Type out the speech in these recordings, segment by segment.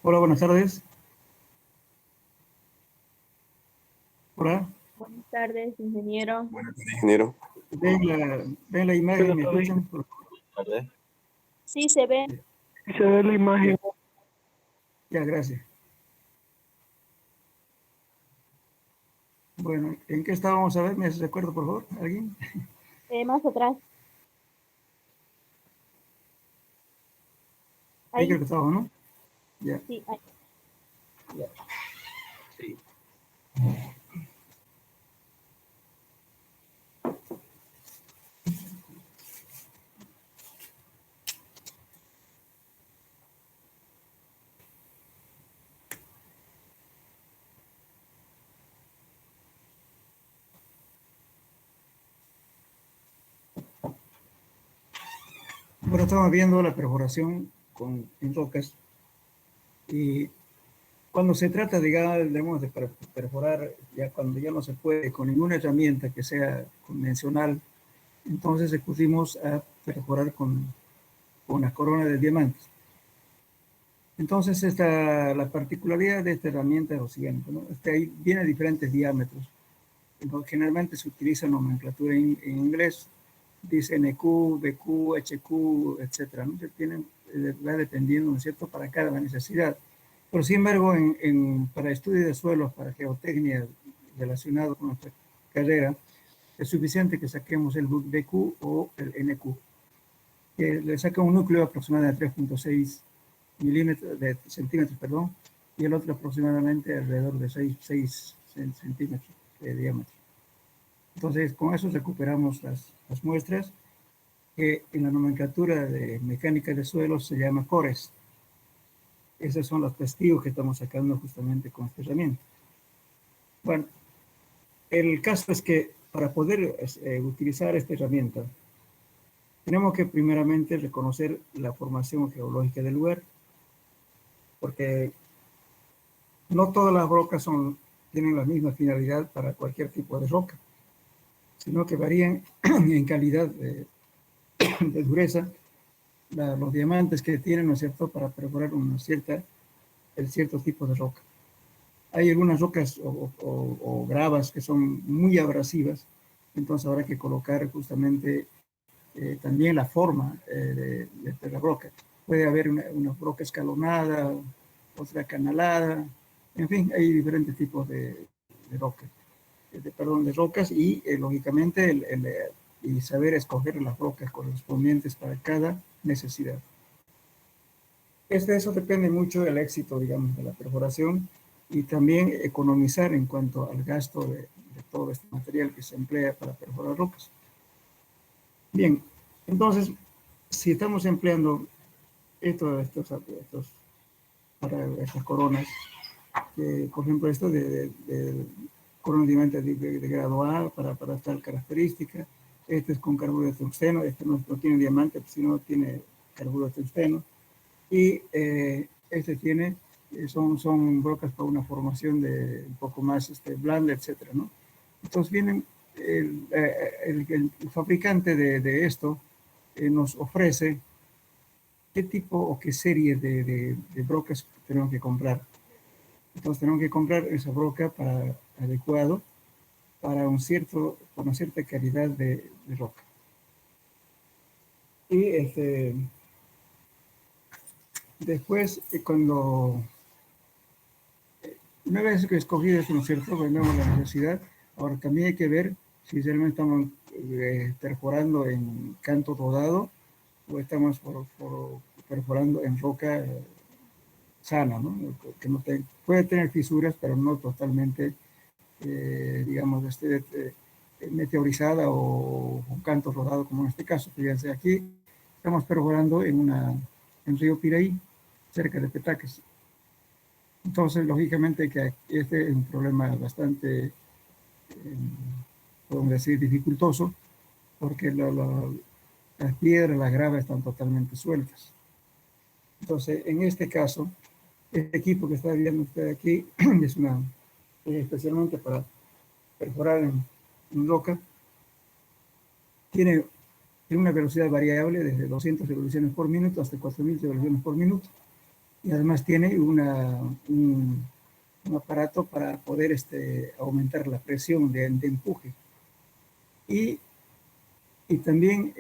Hola, buenas tardes. Hola. Buenas tardes, ingeniero. Buenas tardes, ingeniero. Ven la imagen, ¿me escuchan? Buenas tardes. Sí, se ve. Y se ve la imagen. Ya, gracias. Bueno, ¿en qué estábamos a ver? ¿Me recuerdo, por favor? ¿Alguien? Más atrás. Ahí creo Ahí, que estábamos, ¿no? Ya, sí, ahí. ya. Sí. Bueno, estamos viendo la perforación en rocas y cuando se trata, digamos, de perforar, ya cuando ya no se puede con ninguna herramienta que sea convencional, entonces recurrimos a perforar con la corona de diamantes. Entonces, la particularidad de esta herramienta es lo siguiente, ¿no? Ahí viene a diferentes diámetros. Entonces, generalmente se utiliza nomenclatura en inglés, dice NQ, BQ, HQ, etcétera, ¿no? Va dependiendo, ¿no es cierto?, para cada necesidad. Pero, sin embargo, para estudio de suelos, para geotecnia relacionado con nuestra carrera, es suficiente que saquemos el BQ o el NQ, que le saca un núcleo aproximadamente de 3.6 centímetros, perdón, y el otro aproximadamente alrededor de 6 centímetros de diámetro. Entonces, con eso recuperamos las muestras, que en la nomenclatura de mecánica de suelos se llama cores. Esos son los testigos que estamos sacando justamente con esta herramienta. Bueno, el caso es que para poder utilizar esta herramienta, tenemos que primeramente reconocer la formación geológica del lugar, porque no todas las rocas tienen la misma finalidad para cualquier tipo de roca, sino que varían en calidad de dureza, los diamantes que tienen, ¿no es cierto?, para perforar el cierto tipo de roca. Hay algunas rocas o gravas que son muy abrasivas, entonces habrá que colocar justamente también la forma de la roca. Puede haber una roca escalonada, otra canalada, en fin, hay diferentes tipos de rocas, de rocas y lógicamente y saber escoger las rocas correspondientes para cada necesidad. Eso depende mucho del éxito, digamos, de la perforación y también economizar en cuanto al gasto de todo este material que se emplea para perforar rocas. Bien, entonces, si estamos empleando para estas coronas, por ejemplo, esto de corona de diamante de grado A para tal característica, este es con carburo de tungsteno, este no tiene diamante, sino tiene carburo de tungsteno, y son rocas para una formación de un poco más blanda, etcétera, ¿no? Entonces vienen, el fabricante de esto nos ofrece qué tipo o qué serie de brocas tenemos que comprar. Entonces tenemos que comprar esa broca adecuado para una cierta calidad de roca. Y después, una vez que escogido eso, ¿no es cierto?, vemos la necesidad. Ahora también hay que ver si realmente estamos perforando en canto rodado o estamos perforando en roca sana, ¿no? Que puede tener fisuras, pero no totalmente, digamos, meteorizada o un canto rodado, como en este caso. Fíjense, aquí estamos perforando en Río Piraí, cerca de Petacas. Entonces, lógicamente, que este es un problema bastante, podemos decir, dificultoso, porque las piedras, las gravas están totalmente sueltas. Entonces, en este caso, este equipo que está viendo usted aquí es especialmente para perforar en roca. Tiene una velocidad variable desde 200 revoluciones por minuto hasta 4000 revoluciones por minuto. y además tiene un aparato para poder aumentar la presión de empuje. Y también,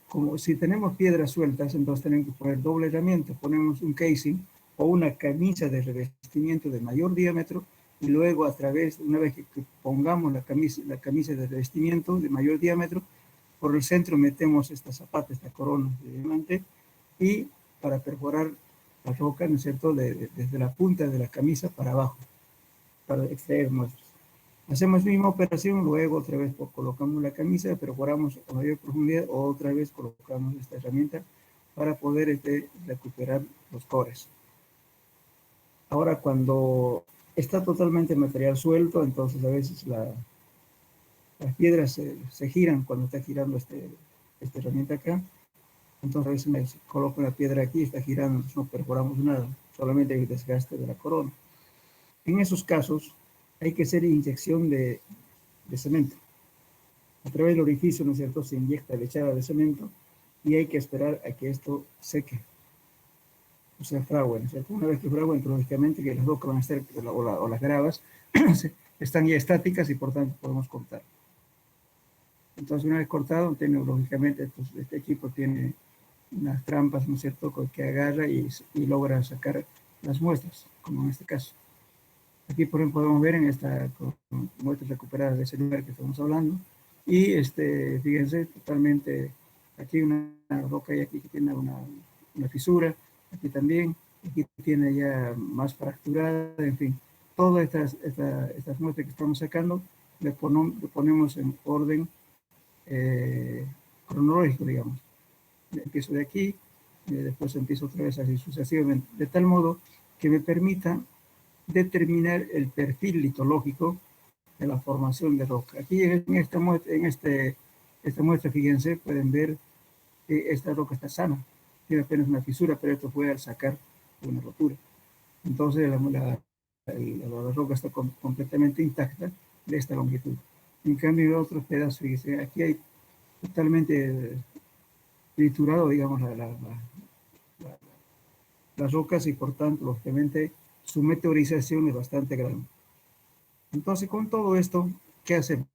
como si tenemos piedras sueltas, entonces tenemos que poner doble herramienta. Ponemos un casing o una camisa de revestimiento de mayor diámetro y luego una vez que pongamos la camisa de revestimiento de mayor diámetro, por el centro metemos esta zapata, esta corona de diamante, y para perforar la roca, ¿no es cierto?, desde la punta de la camisa para abajo, para extraer muestras. Hacemos la misma operación, luego otra vez colocamos la camisa, perforamos a mayor profundidad, otra vez colocamos esta herramienta para poder recuperar los cores. Ahora, cuando está totalmente material suelto, entonces a veces las piedras se giran cuando está girando esta herramienta acá. Entonces a veces me coloco la piedra aquí, está girando, entonces no perforamos nada, solamente hay desgaste de la corona. En esos casos hay que hacer inyección de cemento. A través del orificio, ¿no es cierto?, se inyecta lechada de cemento y hay que esperar a que esto seque. O sea, fragua, ¿no es cierto? Una vez que fragua, lógicamente que las rocas van a estar, o las gravas, están ya estáticas y por tanto podemos cortar. Entonces, una vez cortado, lógicamente, este equipo tiene unas trampas, ¿no es cierto?, que agarra y logra sacar las muestras, como en este caso. Aquí, por ejemplo, podemos ver en esta muestras recuperadas de ese lugar que estamos hablando. Y fíjense, totalmente, aquí una roca y aquí que tiene una fisura, aquí también, aquí tiene ya más fracturada, en fin. Todas estas muestras que estamos sacando, le ponemos en orden cronológico, digamos. Empiezo de aquí, después empiezo otra vez así sucesivamente, de tal modo que me permita determinar el perfil litológico de la formación de roca. Aquí en esta muestra, fíjense, pueden ver que esta roca está sana, tiene apenas una fisura, pero esto fue al sacar una rotura. Entonces la roca está completamente intacta de esta longitud. En cambio, en otros pedazos, fíjense, aquí hay totalmente triturado, digamos, las rocas y por tanto, lógicamente, su meteorización es bastante grande. Entonces, con todo esto, ¿qué hacemos?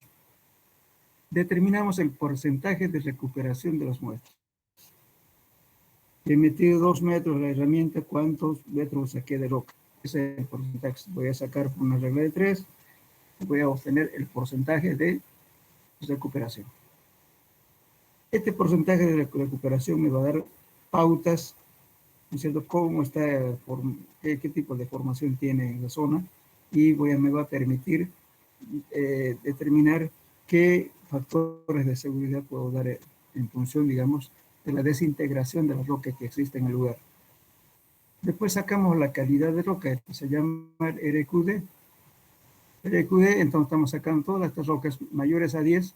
Determinamos el porcentaje de recuperación de las muestras. He metido 2 metros la herramienta, ¿cuántos metros saqué de roca? Ese es el porcentaje. Voy a sacar por una regla de 3, voy a obtener el porcentaje de recuperación. Este porcentaje de recuperación me va a dar pautas, ¿no es cierto?, cómo está, qué tipo de formación tiene en la zona, y me va a permitir determinar qué factores de seguridad puedo dar en función, digamos, de la desintegración de la roca que existe en el lugar. Después sacamos la calidad de roca, que se llama el RQD. RQD, entonces estamos sacando todas estas rocas mayores a 10,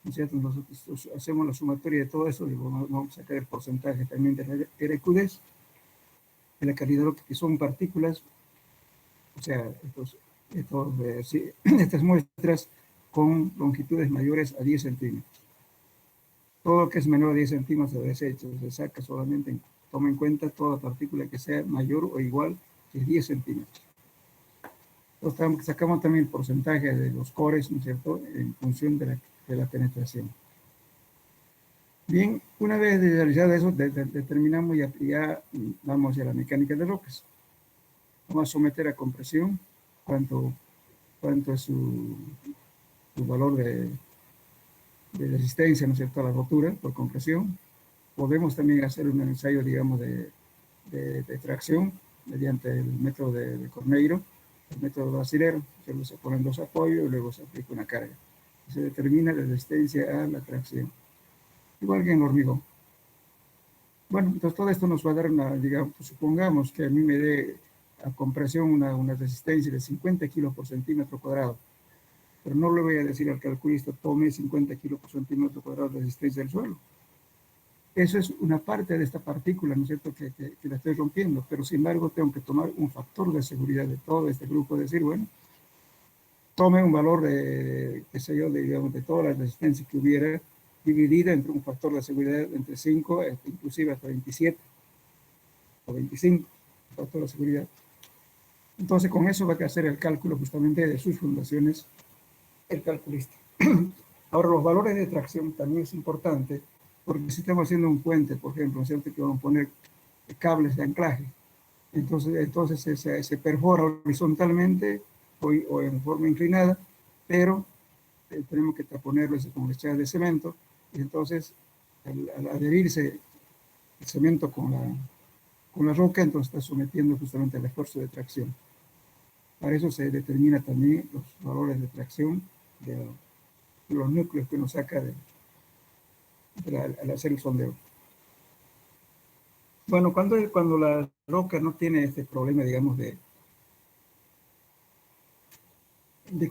¿no es cierto? Nosotros hacemos la sumatoria de todo eso y vamos a sacar el porcentaje también de RQDs, de la calidad de roca, que son partículas, o sea, estas muestras con longitudes mayores a 10 centímetros. Todo lo que es menor a 10 centímetros se desecha, se saca solamente, toma en cuenta toda partícula que sea mayor o igual que 10 centímetros. Entonces, sacamos también el porcentaje de los cores, ¿no es cierto?, en función de la penetración. Bien, una vez realizado eso, determinamos ya vamos a la mecánica de rocas. Vamos a someter a compresión cuánto es su valor de resistencia, ¿no es cierto?, a la rotura por compresión. Podemos también hacer un ensayo, digamos, de tracción mediante el método de Corneiro, el método brasilero. Se ponen 2 apoyos y luego se aplica una carga. Se determina la resistencia a la tracción, igual que en hormigón. Bueno, entonces todo esto nos va a dar digamos, supongamos que a mí me dé a compresión una resistencia de 50 kilos por centímetro cuadrado, pero no le voy a decir al calculista tome 50 kilos por centímetro cuadrado de resistencia del suelo. Eso es una parte de esta partícula, ¿no es cierto?, que la estoy rompiendo, pero sin embargo tengo que tomar un factor de seguridad de todo este grupo, decir, bueno, tome un valor qué sé yo, digamos, de toda la resistencia que hubiera, dividida entre un factor de seguridad entre 5, inclusive hasta 27 o 25, factor de seguridad. Entonces, con eso va a hacer el cálculo justamente de sus fundaciones el calculista. Ahora, los valores de tracción también es importante, porque si estamos haciendo un puente, por ejemplo, ¿cierto? Que vamos a poner cables de anclaje, entonces se perfora horizontalmente o en forma inclinada, pero tenemos que ponerlo con lechada de cemento, y entonces al adherirse el cemento con la roca, entonces está sometiendo justamente al esfuerzo de tracción. Para eso se determina también los valores de tracción de los núcleos que uno saca al hacer el sondeo. Bueno, cuando la roca no tiene este problema, digamos, de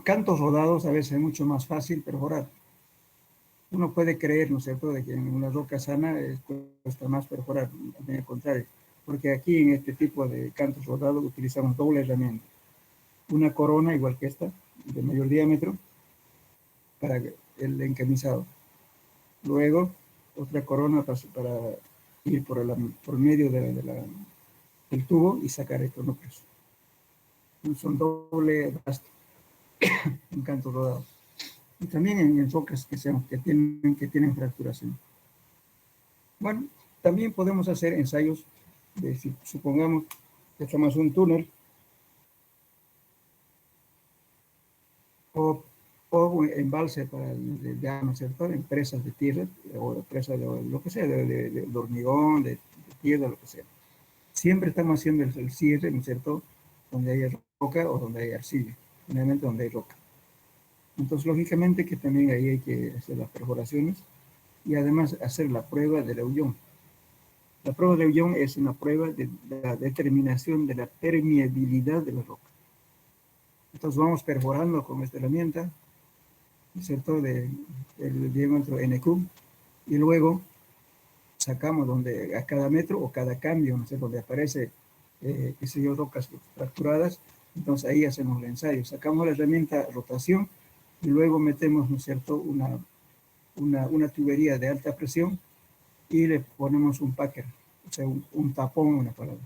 cantos rodados, a veces es mucho más fácil perforar. Uno puede creer, ¿no es cierto?, de que en una roca sana cuesta más perforar, al contrario, porque aquí en este tipo de cantos rodados utilizamos doble herramienta. Una corona igual que esta, de mayor diámetro, para el encamisado. Luego, otra corona para ir por medio del tubo y sacar estos núcleos. Son doble gasto en cantos rodados. Y también en rocas que tienen fracturación. Bueno, también podemos hacer ensayos de, si supongamos que hacemos un túnel o embalse para ¿no es cierto?, empresas de tierra o empresas de lo que sea, de hormigón, de tierra, lo que sea. Siempre estamos haciendo el cierre, ¿no es cierto?, donde hay roca o donde hay arcilla, generalmente donde hay roca. Entonces, lógicamente que también ahí hay que hacer las perforaciones y además hacer la prueba del Leuillon. La prueba de Leuillon es una prueba de la determinación de la permeabilidad de la roca. Entonces vamos perforando con esta herramienta, ¿no es cierto?, del diámetro NQ, y luego sacamos a cada metro o cada cambio, ¿no es cierto?, donde aparece, qué sé yo, rocas fracturadas, entonces ahí hacemos el ensayo. Sacamos la herramienta rotación y luego metemos, ¿no es cierto?, una tubería de alta presión y le ponemos un packer, o sea, un tapón, una palabra.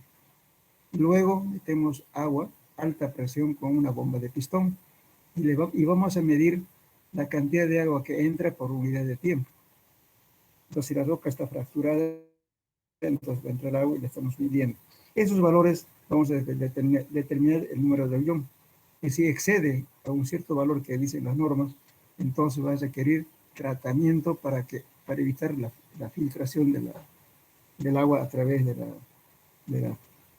Luego metemos agua, alta presión con una bomba de pistón y vamos a medir la cantidad de agua que entra por unidad de tiempo. Entonces, si la roca está fracturada, entonces va a entrar agua y la estamos midiendo. Esos valores vamos a determinar el número de Leuillon. Y si excede a un cierto valor que dicen las normas, entonces va a requerir tratamiento para evitar la filtración del agua a través de la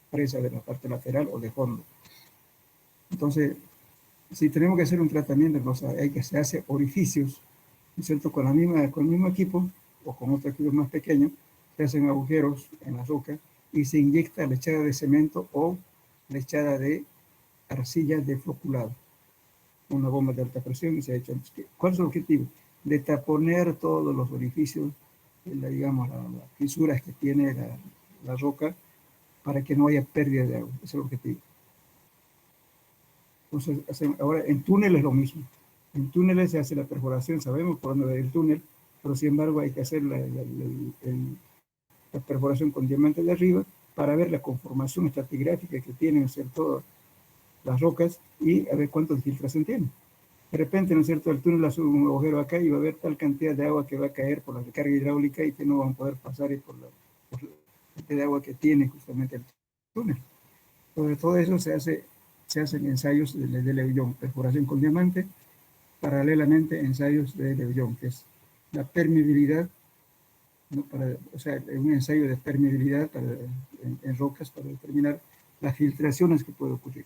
presa de la parte lateral o de fondo. Entonces, si tenemos que hacer un tratamiento, se hace orificios, ¿no es cierto?, con el mismo equipo o con otro equipo más pequeño, se hacen agujeros en la roca y se inyecta lechada de cemento o lechada de arcilla de floculado, una bomba de alta presión y se ha hecho. ¿Cuál es el objetivo? De taponar todos los orificios, digamos, las fisuras que tiene la roca para que no haya pérdida de agua. Ese es el objetivo. Entonces, ahora en túneles es lo mismo. En túneles se hace la perforación, sabemos por dónde va el túnel, pero sin embargo hay que hacer la perforación con diamante de arriba para ver la conformación estratigráfica que tienen, ¿no es cierto?, las rocas y a ver cuánta filtración tiene. De repente, ¿no es cierto?, el túnel hace un agujero acá y va a haber tal cantidad de agua que va a caer por la recarga hidráulica y que no van a poder pasar por la cantidad de agua que tiene justamente el túnel. Sobre todo eso se hacen ensayos de Leuillon, perforación con diamante, paralelamente ensayos de Leuillon, que es la permeabilidad, ¿no?, o sea, un ensayo de permeabilidad en rocas para determinar las filtraciones que puede ocurrir.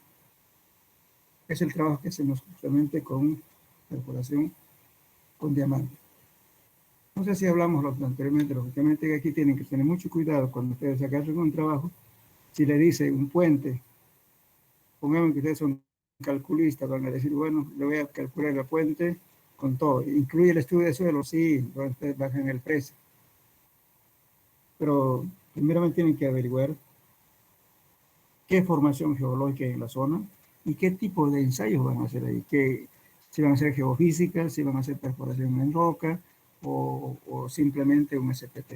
Es el trabajo que hacemos justamente con perforación con diamante. No sé si hablamos anteriormente, lógicamente aquí tienen que tener mucho cuidado cuando ustedes agarren un trabajo. Si le dice un puente, pongamos que ustedes son calculistas, van a decir, bueno, le voy a calcular el puente con todo. ¿Incluye el estudio de suelo? Sí, entonces ustedes bajan el precio. Pero primeramente tienen que averiguar qué formación geológica hay en la zona y qué tipo de ensayos van a hacer ahí. Si van a hacer geofísica, si van a hacer perforación en roca o simplemente un SPT.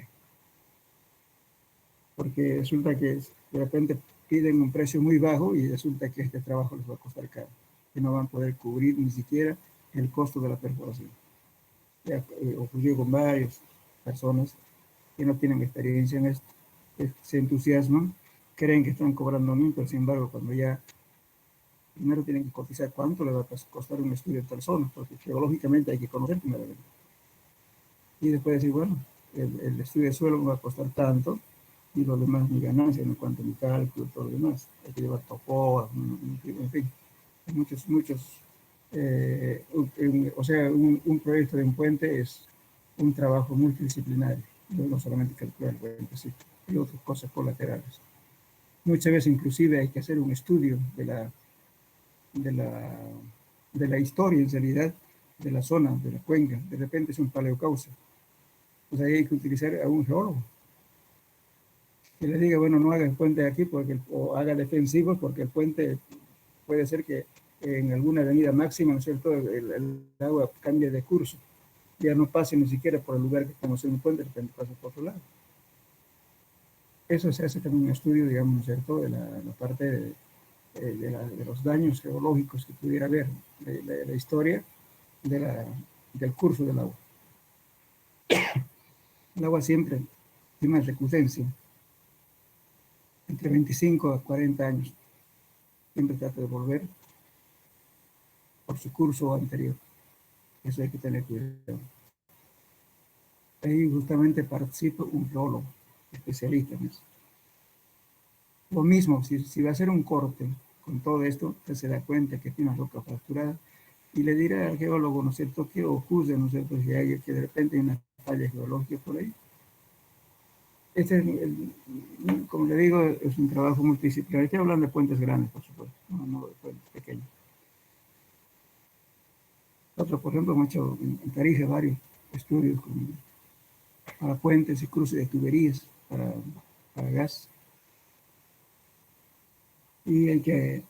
Porque resulta que de repente piden un precio muy bajo y resulta que este trabajo les va a costar caro, que no van a poder cubrir ni siquiera el costo de la perforación. Ya ocurrió con varias personas que no tienen experiencia en esto, que se entusiasman, creen que están cobrando bien, pero sin embargo, cuando ya primero tienen que cotizar cuánto le va a costar un estudio en tal zona, porque geológicamente hay que conocer primeramente. Y después decir, bueno, el estudio de suelo me va a costar tanto, y lo demás mi ganancia en cuanto a mi cálculo, todo lo demás. Hay que llevar topo, en fin, hay muchos, o sea, un proyecto de un puente es un trabajo multidisciplinario, no solamente calcular el puente, sí, hay otras cosas colaterales. Muchas veces inclusive hay que hacer un estudio de la, de la historia, en realidad, de la zona, de la cuenca. De repente es un paleocauce. Pues ahí hay que utilizar a un geólogo que le diga, bueno, no haga el puente aquí porque, o haga defensivos porque el puente puede ser que en alguna avenida máxima, ¿no es cierto?, el agua cambie de curso. Ya no pase ni siquiera por el lugar que estamos en el puente, de repente pasa por otro lado. Eso se hace también un estudio, digamos, ¿no es cierto?, de la parte de los daños geológicos que pudiera haber, de la historia del curso del agua. El agua siempre tiene una recurrencia entre 25 a 40 años. Siempre trata de volver por su curso anterior. Eso hay que tener cuidado. Ahí justamente participa un geólogo especialista en eso. Lo mismo, si va a hacer un corte con todo esto, usted se da cuenta que tiene una roca fracturada y le dirá al geólogo, ¿no es cierto?, que ocurre, ¿no es cierto?, que de repente hay una falla geológica por ahí. Como le digo, es un trabajo multidisciplinario. Estoy hablando de puentes grandes, por supuesto, no de puentes pequeños. Nosotros, por ejemplo, hemos hecho en Tarija varios estudios para puentes y cruces de tuberías para gas. Y hay que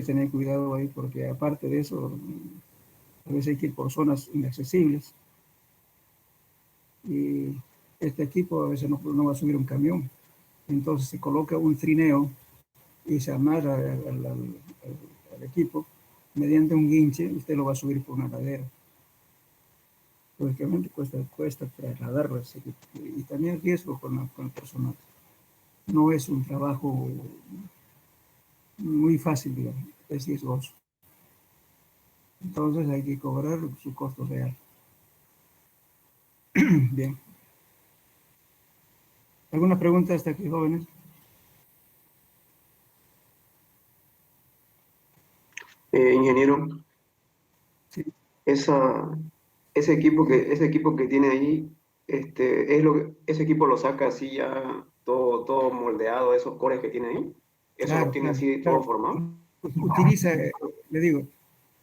tener cuidado ahí porque aparte de eso, a veces hay que ir por zonas inaccesibles. Y este equipo a veces no va a subir un camión. Entonces se coloca un trineo y se amarra al equipo mediante un guinche, usted lo va a subir por una ladera. Lógicamente cuesta trasladarlo y también riesgo con el personal. No es un trabajo muy fácil, digamos, es riesgoso. Entonces hay que cobrar su costo real. Bien. ¿Alguna pregunta hasta aquí, jóvenes? Ingeniero, Sí. ese equipo que tiene ahí, ese equipo lo saca así ya todo moldeado, esos cores que tiene ahí. Eso lo Claro, tiene claro, así todo claro. formado. Utiliza, le digo,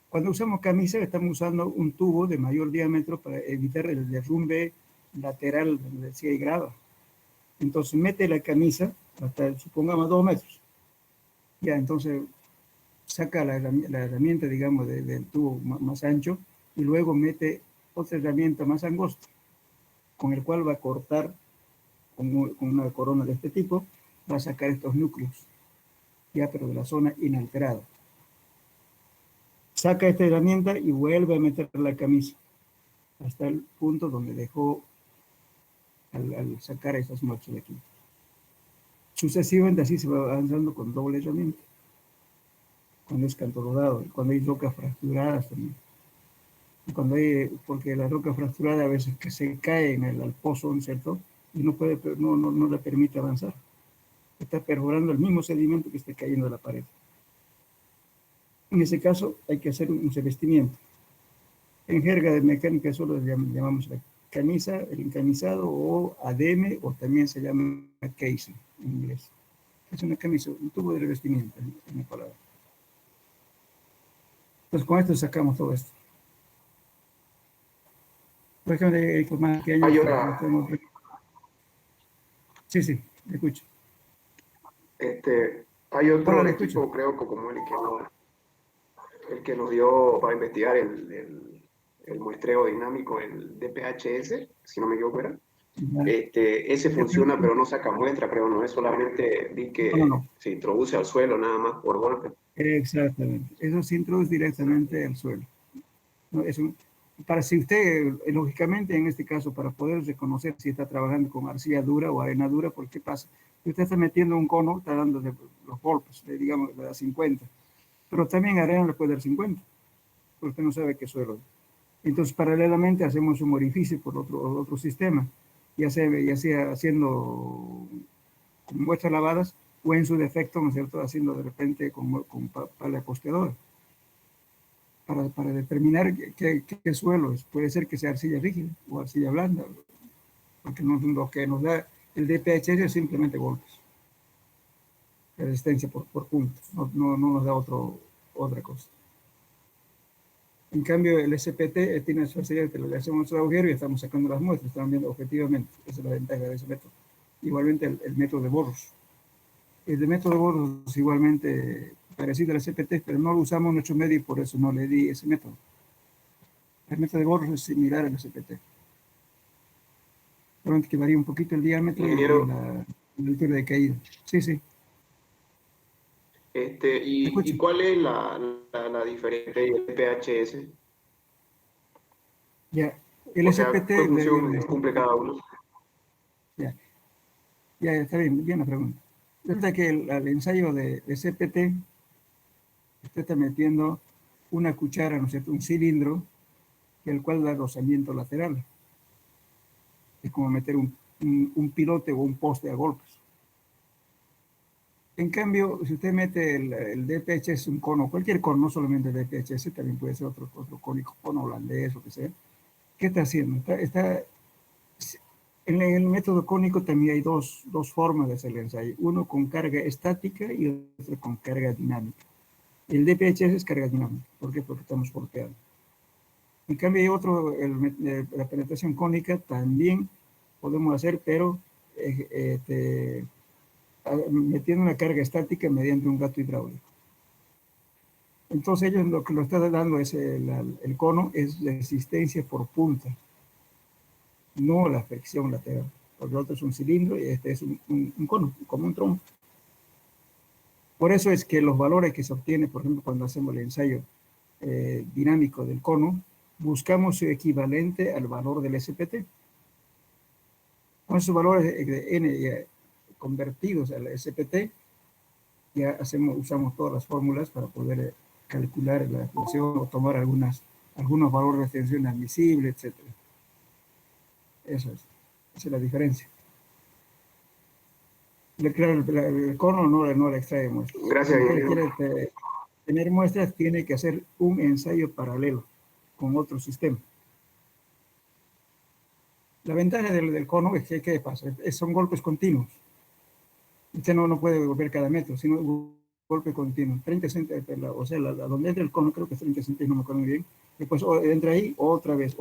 cuando usamos camisa estamos usando un tubo de mayor diámetro para evitar el derrumbe lateral donde si hay grava. Entonces mete la camisa hasta, supongamos, 2 metros. Ya, entonces saca la herramienta, digamos, del tubo más ancho y luego mete otra herramienta más angosta, con el cual va a cortar con una corona de este tipo, va a sacar estos núcleos, ya pero de la zona inalterada. Saca esta herramienta y vuelve a meter la camisa hasta el punto donde dejó al sacar esas noches de aquí. Sucesivamente así se va avanzando con doble herramienta. Cuando es canto rodado, cuando hay rocas fracturadas también. Porque la roca fracturada a veces que se cae al pozo, ¿no es cierto? Y no le permite avanzar. Está perforando el mismo sedimento que está cayendo de la pared. En ese caso hay que hacer un revestimiento. En jerga de mecánica solo llamamos la camisa, el encamisado o ADM, o también se llama casing en inglés. Es una camisa, un tubo de revestimiento, en la palabra. Entonces con esto sacamos todo esto. Por ejemplo, con más que años, sí, le escucho. Hay Hola, otro le escucho. equipo, creo, como el que nos dio para investigar el muestreo dinámico, el DPHS, si no me equivoco era. Ese funciona, pero no saca muestra, creo, no es solamente vi No, que no, no. se introduce al suelo nada más por golpe. Exactamente. Eso se introduce directamente al suelo. ¿No? Para si usted, lógicamente, en este caso, para poder reconocer si está trabajando con arcilla dura o arena dura, ¿por qué pasa? Si usted está metiendo un cono, está dando los golpes, digamos, le da 50, pero también arena le puede dar 50, porque usted no sabe qué suelo es. Entonces, paralelamente, hacemos un orificio por otro sistema, ya sea haciendo con muestras lavadas o en su defecto, ¿no es cierto?, haciendo de repente con pala costeadora. Para determinar qué suelo es. Puede ser que sea arcilla rígida o arcilla blanda, porque lo que nos da el DPHS es simplemente golpes, resistencia por punto, no nos da otra cosa. En cambio, el SPT tiene la facilidad que le hacemos el agujero y estamos sacando las muestras, estamos viendo objetivamente. Esa es la ventaja de ese método. Igualmente el método de Burroughs. El de método de Burroughs es igualmente parecido al SPT, pero no lo usamos en nuestro medio y por eso no le di ese método. El método de Burroughs es similar al SPT. Solamente que varía un poquito el diámetro y Ingeniero, la altura de caída. Sí, sí. ¿Me escucha? ¿y cuál es la diferencia del PHS? Ya. El O sea, SPT, ¿qué función cumple cada uno? ya, ya está bien la pregunta. Resulta que al ensayo de SPT, usted está metiendo una cuchara, ¿no es cierto? Un cilindro, el cual da rozamiento lateral. Es como meter un pilote o un poste a golpes. En cambio, si usted mete el DPHS, un cono, cualquier cono, no solamente el DPHS, también puede ser otro cónico, cono holandés o que sea. ¿Qué está haciendo? En el método cónico también hay dos formas de hacer el ensayo. Uno con carga estática y otro con carga dinámica. El DPHS es carga dinámica. ¿Por qué? Porque estamos golpeando. En cambio hay otro, la penetración cónica también podemos hacer, pero metiendo una carga estática mediante un gato hidráulico. Entonces ellos lo que lo están dando es el cono es resistencia por punta, no la fricción lateral. Porque el otro es un cilindro y este es un cono, como un trompo. Por eso es que los valores que se obtienen, por ejemplo, cuando hacemos el ensayo dinámico del cono, buscamos su equivalente al valor del SPT. Con esos valores de N ya convertidos al SPT, ya usamos todas las fórmulas para poder calcular la función o tomar algunos valores de tensión admisible, etc. Esa es la diferencia. Claro, el cono no le extrae muestras. Gracias, Si usted ingeniero. quiere tener muestras, tiene que hacer un ensayo paralelo con otro sistema. La ventaja del cono es que, ¿qué pasa? Son golpes continuos. Usted no puede volver cada metro, sino un golpe continuo. 30 centímetros, o sea, donde entra el cono, creo que es 30 centímetros, no me acuerdo muy bien. Después entra ahí, otra vez,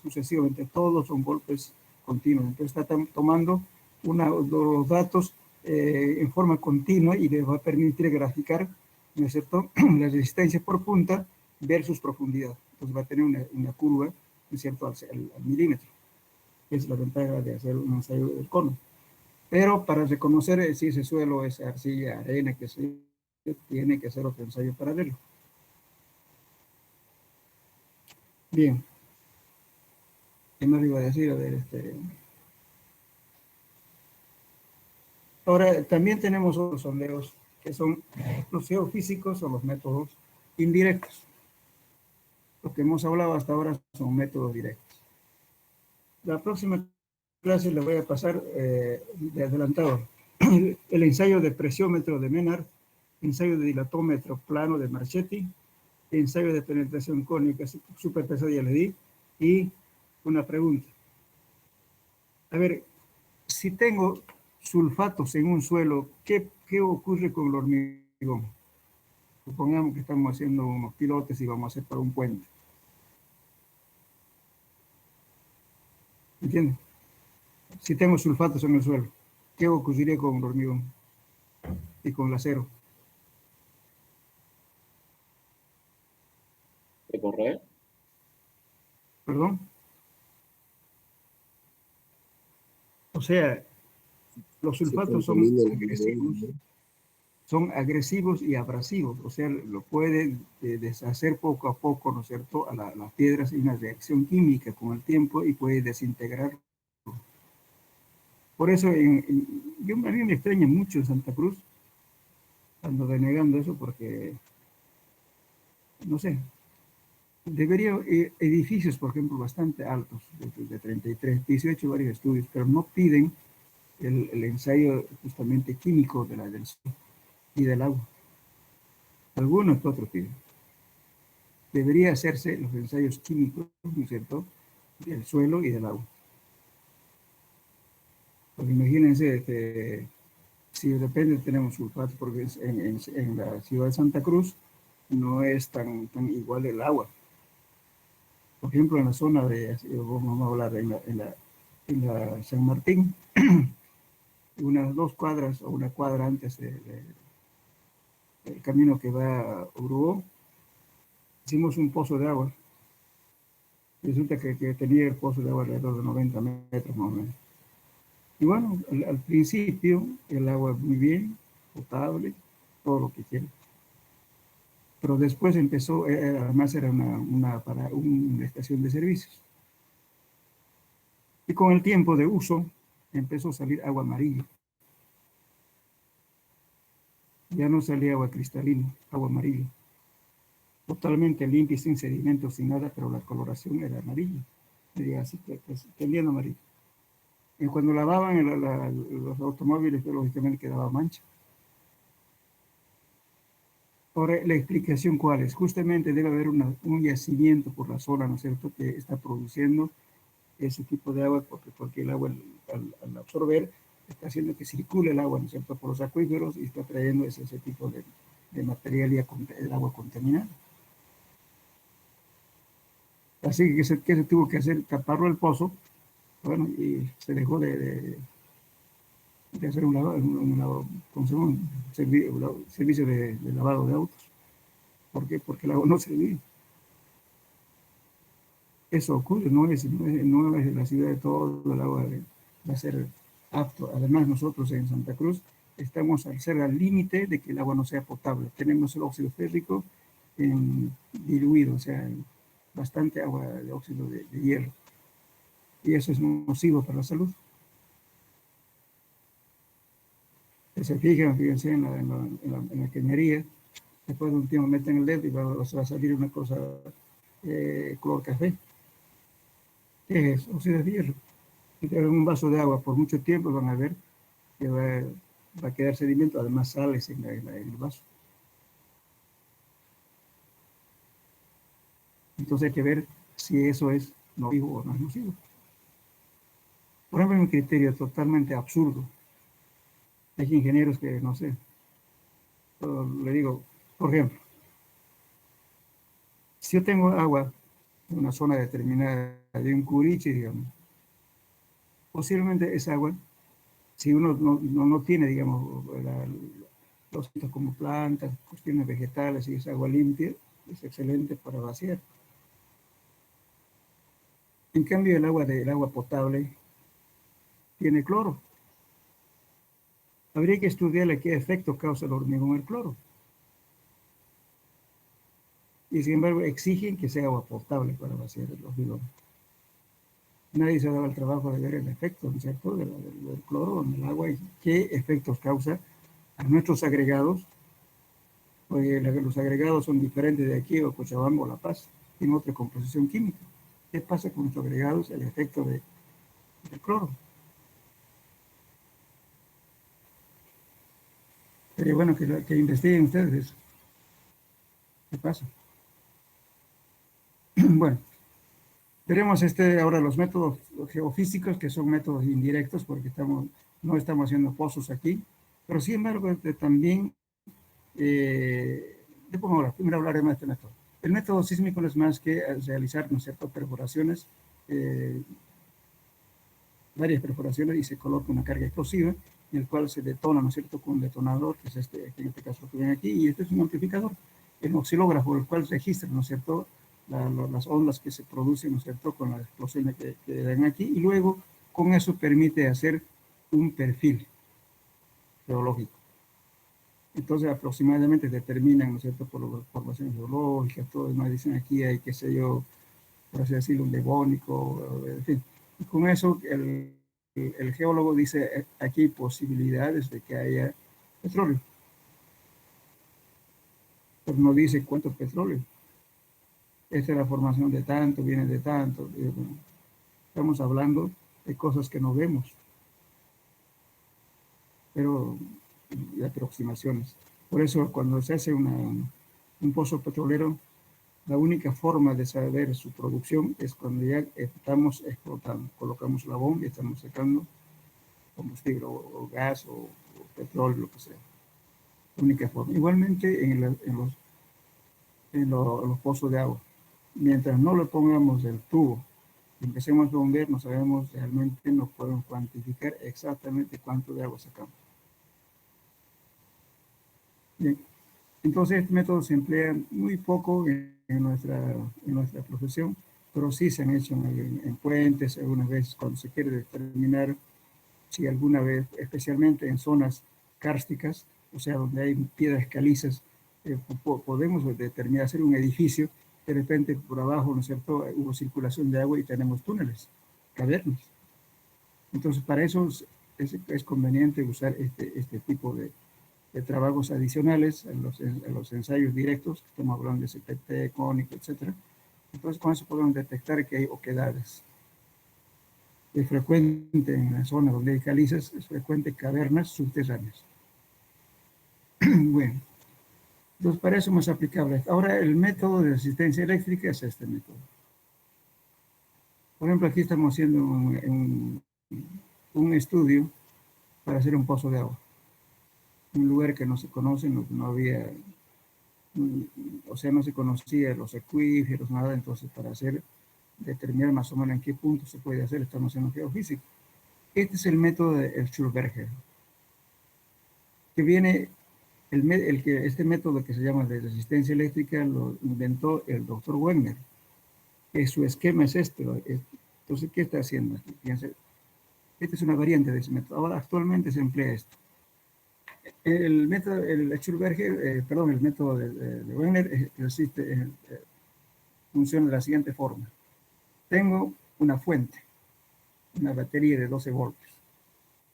sucesivamente. Todos son golpes continuos. Entonces está tomando los datos en forma continua y le va a permitir graficar, ¿no es cierto?, la resistencia por punta versus profundidad. Entonces va a tener una curva, ¿no es cierto?, al milímetro. Esa es la ventaja de hacer un ensayo del cono. Pero para reconocer si ese suelo es arcilla, arena, que se tiene que hacer otro ensayo paralelo. Bien. ¿Qué más le iba a decir? A ver, Ahora, también tenemos otros sondeos que son los geofísicos o los métodos indirectos. Lo que hemos hablado hasta ahora son métodos directos. La próxima clase le voy a pasar de adelantado el ensayo de presiómetro de Menard, ensayo de dilatómetro plano de Marchetti, ensayo de penetración cónica súper pesada, ya le di, y una pregunta. A ver, si tengo sulfatos en un suelo, ¿qué ocurre con el hormigón? Supongamos que estamos haciendo unos pilotes y vamos a hacer para un puente. ¿Entiendes? Si tengo sulfatos en el suelo, ¿qué ocurriría con el hormigón y con el acero? ¿De correr? ¿Perdón? O sea, los sulfatos son agresivos y abrasivos, o sea, lo puede deshacer poco a poco, ¿no es cierto?, a las piedras en una reacción química con el tiempo y puede desintegrar. Por eso, a mí me extraña mucho en Santa Cruz, ando denegando eso porque, no sé, debería, edificios, por ejemplo, bastante altos, de 33 pisos, he hecho varios estudios, pero no piden el ensayo justamente químico del suelo y del agua. Algunos que otros piden. Debería hacerse los ensayos químicos, ¿no es cierto?, del suelo y del agua. Porque imagínense, si de repente tenemos sulfato, porque en la ciudad de Santa Cruz no es tan igual el agua. Por ejemplo, en la zona vamos a hablar en la San Martín, unas 2 cuadras o una cuadra antes del camino que va a Urubó, hicimos un pozo de agua. Resulta que tenía el pozo de agua alrededor de 90 metros más o menos. Y bueno, al principio el agua muy bien, potable, todo lo que quiera. Pero después empezó, además era una estación de servicios. Y con el tiempo de uso empezó a salir agua amarilla. Ya no salía agua cristalina, agua amarilla. Totalmente limpia, sin sedimentos, sin nada, pero la coloración era amarilla. Sería así, tendiendo amarillo. Y cuando lavaban los automóviles, lógicamente quedaba mancha. Ahora, la explicación cuál es. Justamente debe haber un yacimiento por la zona, ¿no es cierto?, que está produciendo ese tipo de agua, porque el agua, al absorber, está haciendo que circule el agua, ¿no es cierto?, por los acuíferos y está trayendo ese tipo de material y el agua contaminada. Así que, ¿qué se tuvo que hacer? Taparlo el pozo, bueno, y se dejó de hacer un servicio de lavado de autos. ¿Por qué? Porque el agua no servía. Eso ocurre, no es en la ciudad de todo el agua va a ser apto. Además, nosotros en Santa Cruz estamos al ser al límite de que el agua no sea potable. Tenemos el óxido férrico diluido, o sea, bastante agua de óxido de hierro. Y eso es nocivo para la salud. Si se fijan, fíjense en la cañería, después de un tiempo meten el dedo y va a salir una cosa color café. ¿Qué es? Óxido de hierro. Si te dan un vaso de agua por mucho tiempo, van a ver que va a quedar sedimento, además sales en el vaso. Entonces hay que ver si eso es nocivo o no es nocivo. Por ejemplo, un criterio totalmente absurdo. Hay ingenieros que, no sé, le digo, por ejemplo, si yo tengo agua en una zona determinada de un curiche, digamos, posiblemente esa agua, si uno no tiene, digamos, los como plantas, cuestiones vegetales y esa agua limpia, es excelente para vaciar. En cambio, el agua potable tiene cloro. Habría que estudiarle qué efecto causa el hormigón el cloro. Y sin embargo, exigen que sea agua potable para vaciar los bidones. Nadie se ha dado el trabajo de ver el efecto, ¿no es cierto?, del cloro en el agua y qué efectos causa a nuestros agregados. Porque los agregados son diferentes de aquí o Cochabamba o La Paz, tienen otra composición química. ¿Qué pasa con nuestros agregados? El efecto del cloro. Sería bueno que investiguen ustedes eso. ¿Qué pasa? Bueno, veremos ahora los métodos geofísicos, que son métodos indirectos, porque no estamos haciendo pozos aquí, pero sin embargo también, primero hablaremos de este método. El método sísmico no es más que realizar, ¿no es cierto?, perforaciones, varias perforaciones, y se coloca una carga explosiva, en el cual se detona, ¿no es cierto?, con un detonador, que es en este caso que ven aquí, y este es un amplificador, el oscilógrafo, el cual registra, ¿no es cierto?, las ondas que se producen, ¿no es cierto?, con las explosiones que dan aquí, y luego con eso permite hacer un perfil geológico. Entonces aproximadamente determinan, ¿no es cierto?, por las formaciones geológicas, todo demás, dicen aquí hay, qué sé yo, por así decirlo, un devónico, en fin. Y con eso el geólogo dice, aquí hay posibilidades de que haya petróleo. Pero no dice cuánto petróleo. Esta es la formación de tanto, viene de tanto. Bueno, estamos hablando de cosas que no vemos, pero de aproximaciones. Por eso cuando se hace un pozo petrolero, la única forma de saber su producción es cuando ya estamos explotando. Colocamos la bomba y estamos sacando combustible o gas o petróleo, lo que sea. La única forma. Igualmente en los pozos de agua. Mientras no le pongamos el tubo y empecemos a bombear, no sabemos realmente, no podemos cuantificar exactamente cuánto de agua sacamos. Bien. Entonces, este método se emplea muy poco en nuestra profesión, pero sí se han hecho en puentes, algunas veces cuando se quiere determinar si alguna vez, especialmente en zonas kársticas, o sea, donde hay piedras calizas, podemos determinar, hacer un edificio, de repente por abajo, ¿no es cierto?, hubo circulación de agua y tenemos túneles, cavernas. Entonces, para eso es conveniente usar este tipo de trabajos adicionales en los ensayos directos, estamos hablando de CPT, cónico, etc. Entonces, con eso podemos detectar que hay oquedades. Es frecuente en la zona donde hay calizas, es frecuente cavernas subterráneas. Bueno, entonces para eso es más aplicable. Ahora, el método de resistencia eléctrica es este método. Por ejemplo, aquí estamos haciendo un estudio para hacer un pozo de agua. Un lugar que no se conoce, no había, o sea, no se conocía los acuíferos, nada, entonces para determinar más o menos en qué punto se puede hacer, estamos haciendo geofísica. Este es el método de Schulberger, que viene, este método que se llama de resistencia eléctrica lo inventó el doctor Wegner, que su esquema es este. Entonces, ¿qué está haciendo aquí? Fíjense, esta es una variante de ese método. Ahora, actualmente se emplea esto. El método, el método de Wegner funciona de la siguiente forma. Tengo una fuente, una batería de 12 voltios,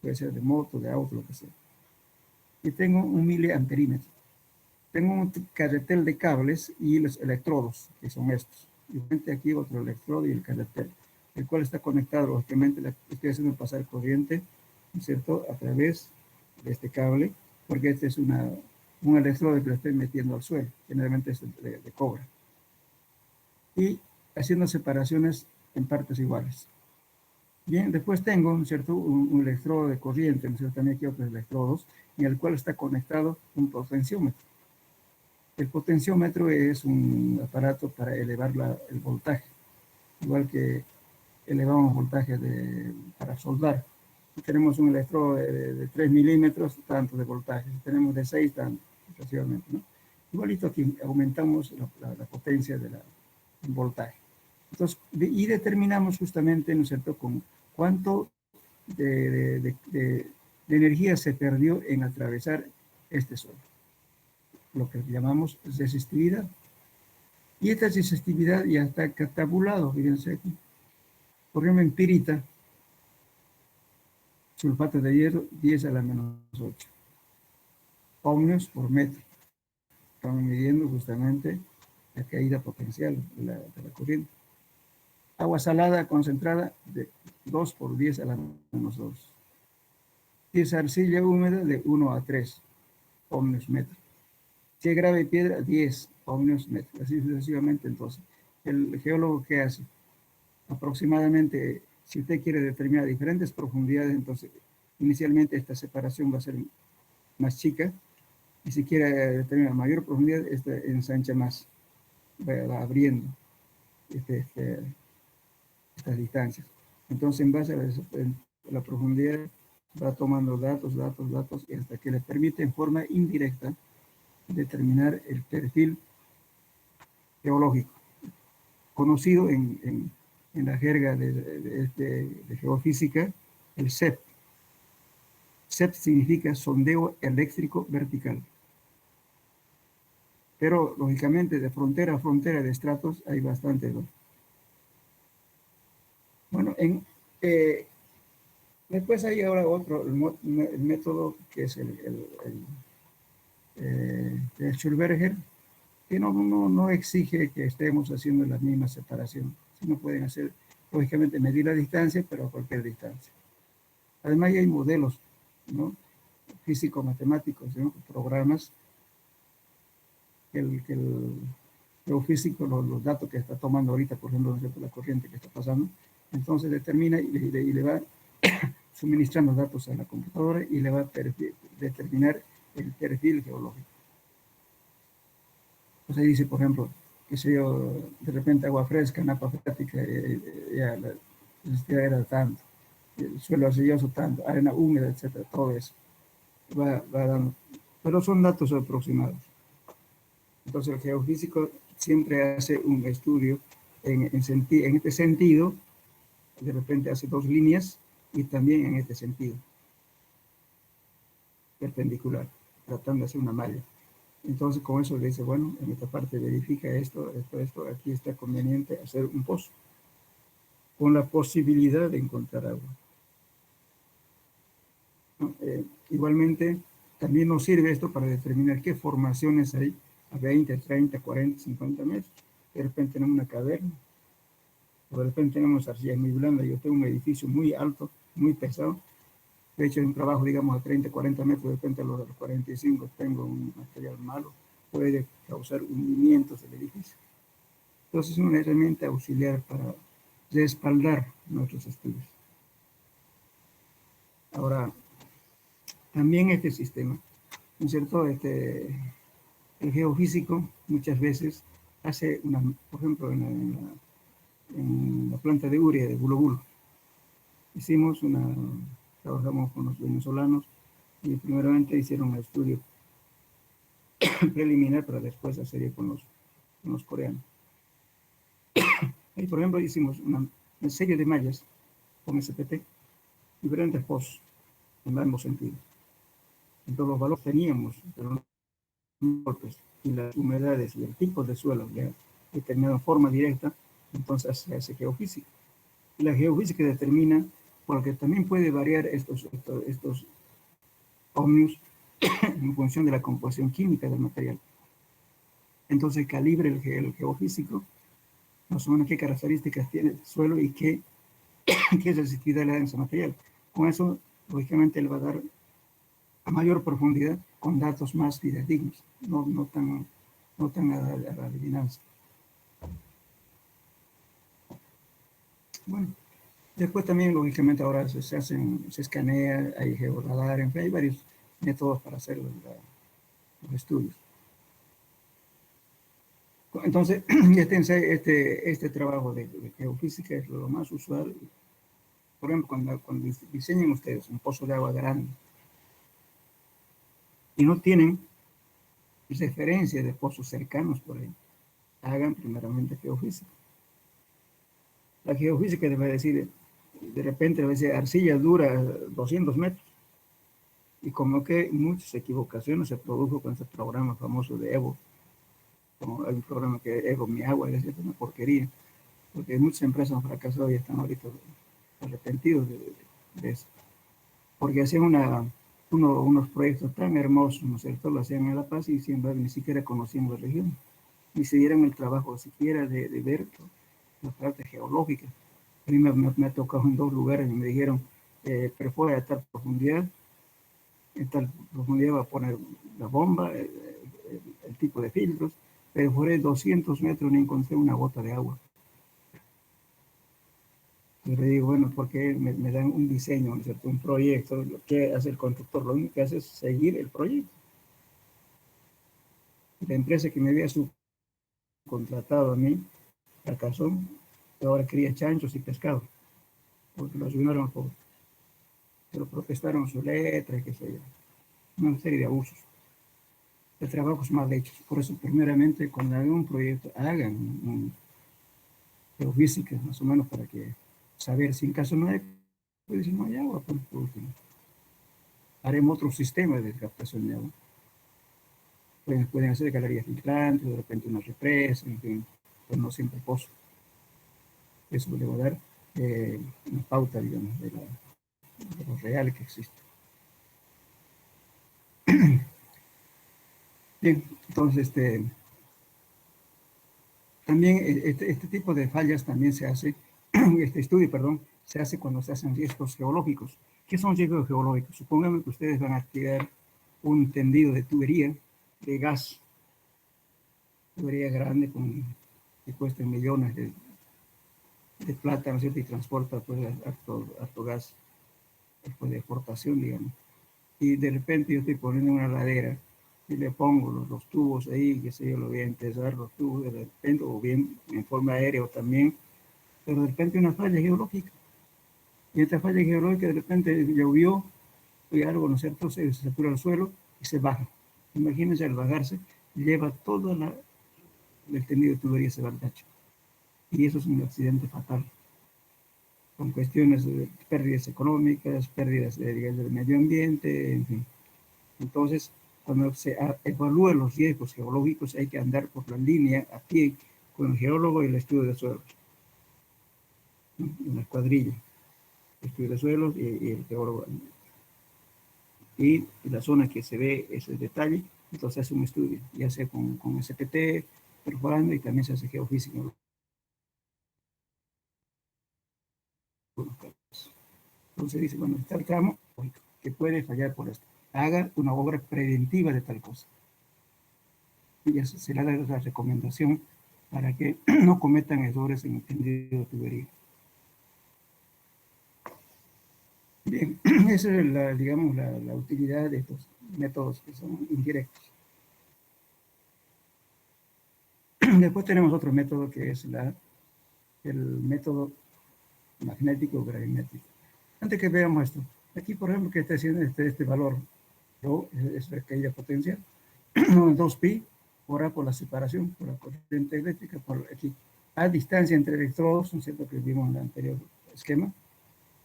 puede ser de moto, de auto, lo que sea. Y tengo un miliamperímetro. Tengo un carretel de cables y los electrodos, que son estos. Y frente aquí otro electrodo y el carretel, el cual está conectado, lógicamente, estoy haciendo pasar corriente, ¿no es cierto?, a través de este cable, porque este es un electrodo que lo estoy metiendo al suelo, generalmente es de cobre. Y haciendo separaciones en partes iguales. Bien, después tengo, ¿no es cierto?, un electrodo de corriente, ¿no es cierto?, también aquí otros electrodos, en el cual está conectado un potenciómetro. El potenciómetro es un aparato para elevar el voltaje, igual que elevamos voltaje para soldar. Si tenemos un electrodo de 3 milímetros, tanto de voltaje. Si tenemos de 6, tanto, sucesivamente, ¿no? Igualito aquí, aumentamos la potencia del voltaje. Entonces, y determinamos justamente, ¿no es cierto?, con cuánto de energía se perdió en atravesar este suelo, lo que llamamos resistividad. Y esta resistividad ya está tabulado, fíjense aquí. Por ejemplo, en pirita, sulfato de hierro, 10 a la menos 8 ohmios por metro. Estamos midiendo justamente la caída potencial de la corriente. Agua salada concentrada de 2 por 10 a la menos 2. Si es arcilla húmeda, de 1 a 3 ohmios metro. Si es grava y piedra, 10 ohmios metro. Así sucesivamente. Entonces, el geólogo, ¿qué hace? Aproximadamente, si usted quiere determinar diferentes profundidades, entonces inicialmente esta separación va a ser más chica, y si quiere determinar mayor profundidad, esta ensancha más, va abriendo estas distancias. Entonces, en base a la profundidad, va tomando datos, y hasta que le permite en forma indirecta determinar el perfil geológico, conocido en en la jerga de geofísica, el CEP. CEP significa sondeo eléctrico vertical. Pero, lógicamente, de frontera a frontera de estratos hay bastante, ¿no? Bueno, después hay ahora otro, el método que es el Schulberger, que no exige que estemos haciendo la misma separación, sino pueden hacer, lógicamente, medir la distancia, pero a cualquier distancia. Además, ya hay modelos, ¿no? Físico-matemáticos, ¿no? Programas que el geofísico, los datos que está tomando ahorita, por ejemplo, la corriente que está pasando, entonces determina y le va suministrando datos a la computadora y le va a determinar el perfil geológico. Pues ahí dice, por ejemplo, que sé yo, de repente agua fresca, napa freática, ya la densidad era tanto, el suelo arcilloso tanto, arena húmeda, etcétera, todo eso va dando. Pero son datos aproximados. Entonces el geofísico siempre hace un estudio en este sentido, de repente hace dos líneas y también en este sentido, perpendicular, tratando de hacer una malla. Entonces con eso le dice, bueno, en esta parte verifica esto, aquí está conveniente hacer un pozo, con la posibilidad de encontrar agua. ¿No? Igualmente, también nos sirve esto para determinar qué formaciones hay a 20, 30, 40, 50 metros. De repente tenemos una caverna, o de repente tenemos arcilla muy blanda. Yo tengo un edificio muy alto, muy pesado. De hecho, un trabajo, digamos, a 30, 40 metros, de repente a los 45 tengo un material malo, puede causar hundimientos del edificio. Entonces, es una herramienta auxiliar para respaldar nuestros estudios. Ahora, también este sistema, ¿no es cierto? El geofísico muchas veces hace por ejemplo, en la planta de urea de Bulo Bulo, trabajamos con los venezolanos y primeramente hicieron un estudio preliminar para después hacer con los coreanos. Y por ejemplo hicimos una serie de mallas con SPT, diferentes pozos en ambos sentidos. Entonces los valores teníamos, pero no golpes, y las humedades y el tipo de suelo ya determinado en forma directa, entonces se hace geofísica. Y la geofísica determina, porque también puede variar estos ohmios en función de la composición química del material. Entonces calibre el geofísico, más o menos qué características tiene el suelo y qué resistividad le da en ese material. Con eso, lógicamente, él va a dar a mayor profundidad con datos más fidedignos, no tan a la adivinanza. Bueno, después también, lógicamente, ahora se escanea, hay georradar, en fin, hay varios métodos para hacer los estudios. Entonces, este trabajo de geofísica es lo más usual. Por ejemplo, cuando diseñen ustedes un pozo de agua grande y no tienen referencia de pozos cercanos por ahí, hagan primeramente geofísica. La geofísica debe decir, de repente debe decir, arcilla dura 200 metros. Y como que muchas equivocaciones se produjo con ese programa famoso de Evo. Como hay un programa que Evo Mi Agua, es una porquería. Porque muchas empresas han fracasado y están ahorita arrepentidos de eso. Porque hacían unos proyectos tan hermosos, ¿no es cierto? Lo hacían en La Paz y sin embargo ni siquiera conocían la región. Ni se dieran el trabajo siquiera de ver la parte geológica. A mí me ha tocado en 2 lugares y me dijeron, perfora a tal profundidad, en tal profundidad va a poner la bomba, el tipo de filtros, perforé 200 metros y no encontré una gota de agua. Y le digo, bueno, porque me dan un diseño, ¿no es cierto? Un proyecto, lo que hace el constructor, lo único que hace es seguir el proyecto. La empresa que me había subcontratado a mí fracasó, ahora quería chanchos y pescado, porque lo ayudaron por, pero protestaron su letra y qué sé yo, una serie de abusos. El trabajo es mal hecho, por eso primeramente cuando hagan un proyecto, hagan geofísicas, más o menos, para que saber si en caso no hay, pues si no hay agua, pues, por último. Haremos otro sistema de captación de agua. Pueden hacer galerías filtrantes, de repente una represa, en fin, pero no siempre pozo. Eso le va a dar una pauta, digamos, de lo real que existe. Bien, entonces, también este tipo de fallas también se hace, este estudio, perdón, se hace cuando se hacen riesgos geológicos. ¿Qué son riesgos geológicos? Supongamos que ustedes van a activar un tendido de tubería de gas, tubería grande que cuesta millones de plata, ¿no es cierto? Y transporta pues harto gas después de exportación, digamos. Y de repente yo estoy poniendo una ladera y le pongo los tubos ahí, que sé yo, lo voy a empezar los tubos de repente, o bien en forma aérea también, pero de repente una falla geológica. Y esta falla geológica de repente llovió y algo, ¿no es cierto? Se satura el suelo y se baja. Imagínense, al bajarse, lleva todo el tendido de tubería, se va al tacho. Y eso es un accidente fatal, con cuestiones de pérdidas económicas, pérdidas del medio ambiente, en fin. Entonces, cuando se evalúan los riesgos geológicos, hay que andar por la línea a pie con el geólogo y el estudio de suelos, ¿no? En la cuadrilla, el estudio de suelos y el geólogo. Y la zona que se ve ese detalle, entonces se hace un estudio, ya sea con SPT, perforando, y también se hace geofísica. Entonces dice, bueno, está el tramo que puede fallar por esto. Haga una obra preventiva de tal cosa. Y ya se le da la recomendación para que no cometan errores en el tendido de tubería. Bien, esa es digamos, la utilidad de estos métodos que son indirectos. Después tenemos otro método que es el método magnético gravimétrico. Antes que veamos esto, aquí por ejemplo que está haciendo este valor, ¿no? Es la caída potencial, 2pi por A por la separación, por la corriente eléctrica, por aquí, a distancia entre electrodos, ¿no es cierto?, que vimos en el anterior esquema,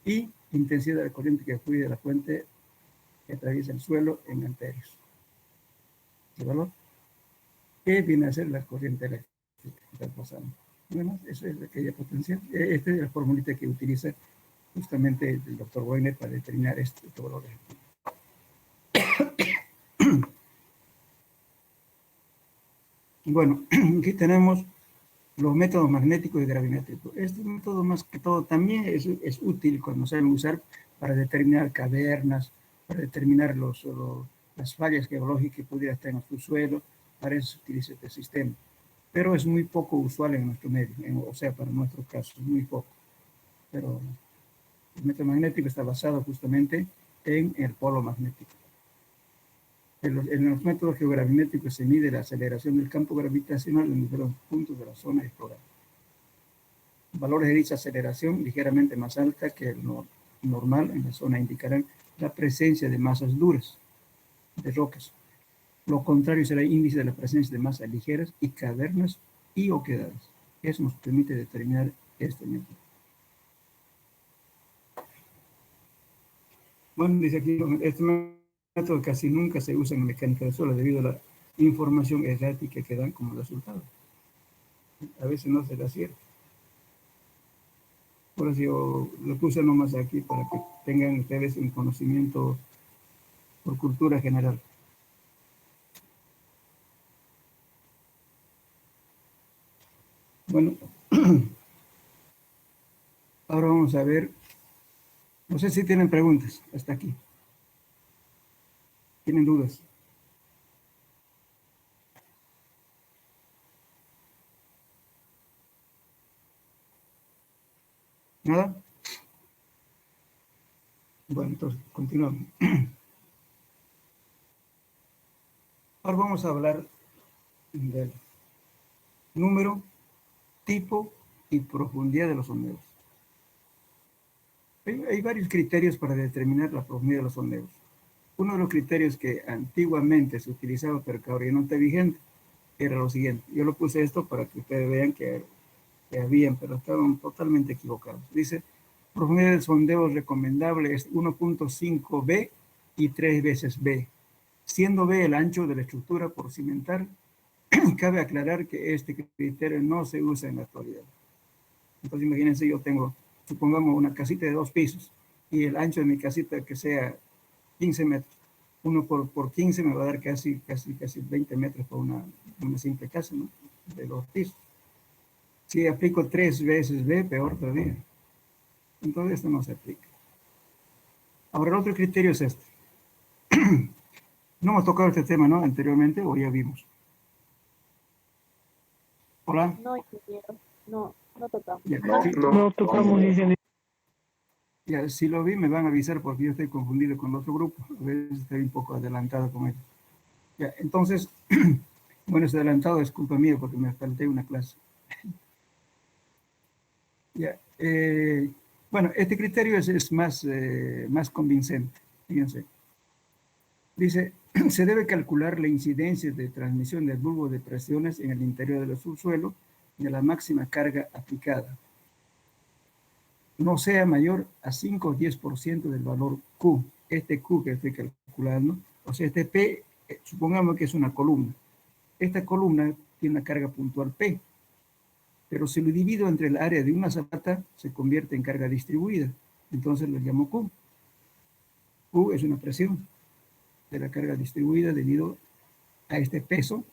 y intensidad de la corriente que fluye de la fuente que atraviesa el suelo en amperios. ¿El valor? ¿Qué viene a ser la corriente eléctrica que está pasando? Bueno, eso es la caída potencial. Esta es la formulita que utiliza justamente el doctor Wagner para determinar este valor. Bueno, aquí tenemos los métodos magnéticos y gravimétricos. Este método más que todo también es útil cuando saben usar para determinar cavernas, para determinar las fallas geológicas que pudiera estar en el subsuelo. Para eso se utiliza este sistema. Pero es muy poco usual en nuestro medio, o sea, para nuestro caso, es muy poco. Pero el método magnético está basado justamente en el polo magnético. En los métodos geogravimétricos se mide la aceleración del campo gravitacional en diferentes puntos de la zona explorada. Valores de dicha aceleración ligeramente más alta que el normal en la zona indicarán la presencia de masas duras, de rocas. Lo contrario será el índice de la presencia de masas ligeras y cavernas y oquedades. Eso nos permite determinar este método. Bueno, dice aquí, este método casi nunca se usa en mecánica de suelo debido a la información errática que dan como resultado. A veces no será cierto. Por eso yo lo puse nomás aquí para que tengan ustedes un conocimiento por cultura general. Bueno, ahora vamos a ver, no sé si tienen preguntas hasta aquí. ¿Tienen dudas? ¿Nada? Bueno, entonces, continuamos. Ahora vamos a hablar del número, tipo y profundidad de los sondeos. Hay varios criterios para determinar la profundidad de los sondeos. Uno de los criterios que antiguamente se utilizaba, pero que ahora ya no está vigente, era lo siguiente. Yo lo puse esto para que ustedes vean que que habían, pero estaban totalmente equivocados. Dice, profundidad del sondeo recomendable es 1.5 B y 3 veces B, siendo B el ancho de la estructura por cimentar. Cabe aclarar que este criterio no se usa en la actualidad. Entonces imagínense, yo tengo, supongamos, una casita de 2 pisos y el ancho de mi casita que sea 15 metros. 1 por 15 me va a dar casi 20 metros por una simple casa, ¿no? De 2 pisos. Si aplico 3 veces B, peor todavía. Entonces esto no se aplica. Ahora el otro criterio es este. No hemos tocado este tema, ¿no? Anteriormente, o ya vimos. Hola. No, ingeniero. No, no tocamos. Ya, No, sí, No tocamos ingeniero. ya, si lo vi, me van a avisar porque yo estoy confundido con el otro grupo. A veces estoy un poco adelantado con ellos. Ya, entonces, bueno, ese adelantado es culpa mía porque me falté una clase. Ya, bueno, este criterio es más convincente. Fíjense. Dice, se debe calcular la incidencia de transmisión del bulbo de presiones en el interior del subsuelo de la máxima carga aplicada. No sea mayor a 5 o 10% del valor Q. Este Q que estoy calculando, o sea, este P, supongamos que es una columna. Esta columna tiene una carga puntual P, pero si lo divido entre el área de una zapata, se convierte en carga distribuida. Entonces lo llamo Q. Q es una presión de la carga distribuida debido a este peso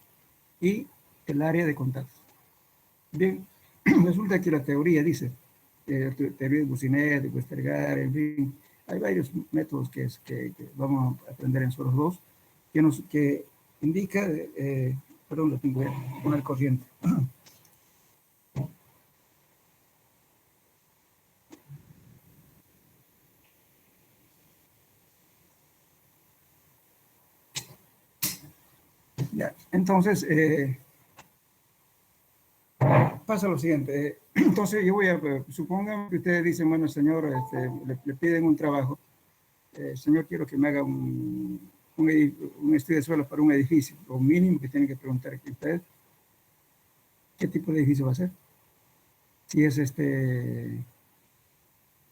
y el área de contacto. Bien, resulta que la teoría dice, teoría de Bucinet, de Westergaard, en fin, hay varios métodos que vamos a aprender en Soros 2, que indica, perdón, lo tengo que poner corriente. Ya, entonces, pasa lo siguiente. Entonces, yo voy a, supongan que ustedes dicen, bueno, señor, le piden un trabajo. Señor, quiero que me haga un estudio de suelo para un edificio. Lo mínimo que tienen que preguntar aquí ustedes, ¿qué tipo de edificio va a ser? Si es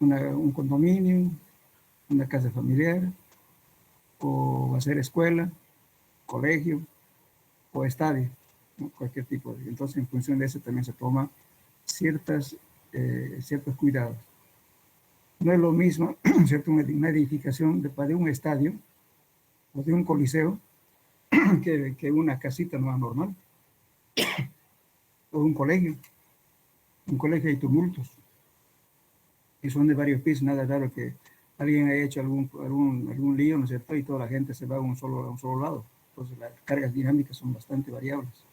un condominio, una casa familiar, o va a ser escuela, colegio, o estadio, ¿no? Cualquier tipo de. Entonces, en función de eso también se toma ciertos cuidados. No es lo mismo, ¿cierto? Una edificación de un estadio o de un coliseo que una casita no normal o un colegio. Un colegio hay tumultos y son de varios pisos, nada raro que alguien haya hecho algún lío, ¿no es cierto? Y toda la gente se va a un solo lado. Entonces las cargas dinámicas son bastante variables.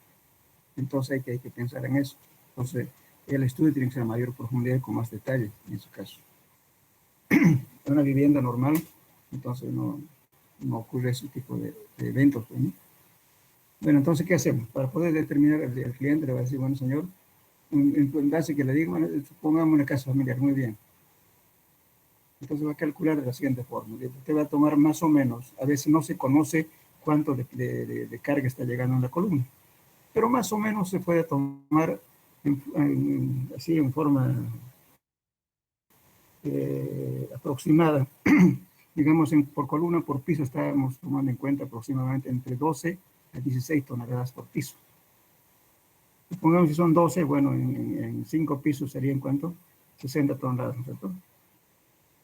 Entonces hay que pensar en eso. Entonces el estudio tiene que ser a mayor profundidad y con más detalle en ese caso. En una vivienda normal, entonces no ocurre ese tipo de eventos. ¿No? Bueno, entonces, ¿qué hacemos? Para poder determinar, el cliente le va a decir, bueno, señor, en base que le digo, bueno, pongamos una casa familiar, muy bien. Entonces va a calcular de la siguiente forma. Usted va a tomar más o menos, a veces no se conoce cuánto de carga está llegando en la columna, pero más o menos se puede tomar así en forma aproximada. Digamos, por columna, por piso, estábamos tomando en cuenta aproximadamente entre 12 a 16 toneladas por piso. Supongamos que son 12, bueno, en 5 pisos serían ¿cuánto? 60 toneladas, ¿no es cierto?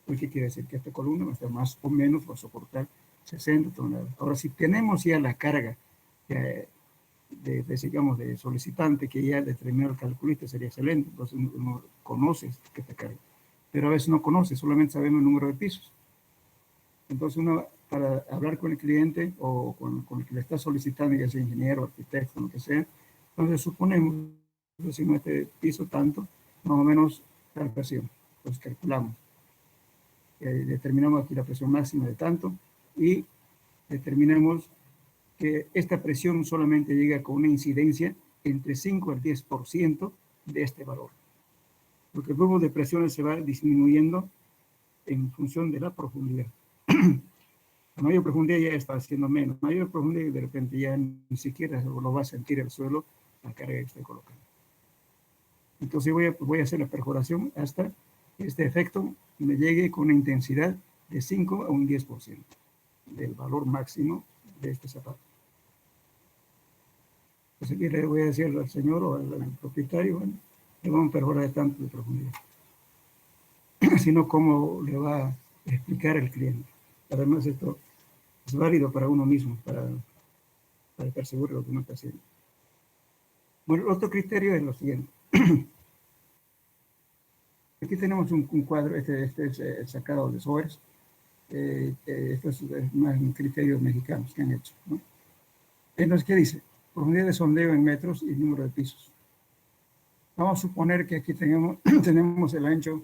¿Qué quiere decir? Que esta columna va a estar más o menos, va a soportar 60 toneladas. Ahora, si tenemos ya la carga digamos, de solicitante que ya determinó el calculista, sería excelente. Entonces uno conoce esta carga. Pero a veces no conoce, solamente sabemos el número de pisos. Entonces uno, para hablar con el cliente o con el que le está solicitando, ya sea ingeniero, arquitecto, lo que sea, entonces suponemos, decimos este piso tanto, más o menos tal presión. Entonces calculamos. Determinamos aquí la presión máxima de tanto y determinamos que esta presión solamente llega con una incidencia entre 5 al 10% de este valor. Porque el grupo de presiones se va disminuyendo en función de la profundidad. A mayor profundidad ya está haciendo menos. A mayor profundidad de repente ya ni siquiera lo va a sentir el suelo, la carga que estoy colocando. Entonces voy a hacer la perforación hasta que este efecto me llegue con una intensidad de 5 a un 10% del valor máximo de este zapato. Entonces aquí le voy a decir al señor o al propietario, bueno, le vamos a perforar de tanto de profundidad. Sino cómo le va a explicar el cliente. Además, esto es válido para uno mismo, para percibir lo que uno está haciendo. Bueno, otro criterio es lo siguiente. Aquí tenemos un cuadro, este es sacado de Soers. Esto es más un criterio mexicanos que han hecho, ¿no? Entonces, ¿qué dice? Profundidad de sondeo en metros y número de pisos. Vamos a suponer que aquí tenemos el ancho,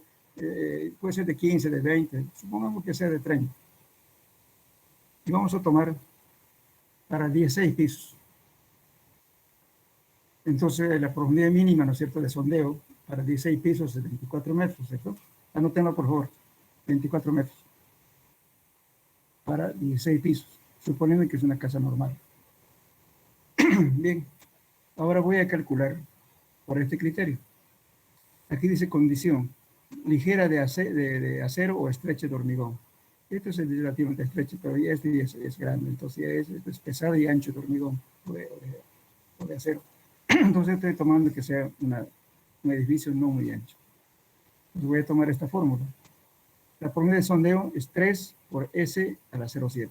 puede ser de 15, de 20, supongamos que sea de 30. Y vamos a tomar para 16 pisos. Entonces, la profundidad mínima, ¿no es cierto?, de sondeo para 16 pisos es 24 metros, ¿cierto? Anótenlo, por favor, 24 metros. Para 16 pisos, suponiendo que es una casa normal. Bien, ahora voy a calcular por este criterio. Aquí dice condición, ligera de acero o estrecha de hormigón. Esto es relativamente estrecho, pero este es grande, entonces esto es pesado y ancho de hormigón o de acero. Entonces estoy tomando que sea un edificio no muy ancho. Entonces voy a tomar esta fórmula. La fórmula de sondeo es 3 por S a la 0,7.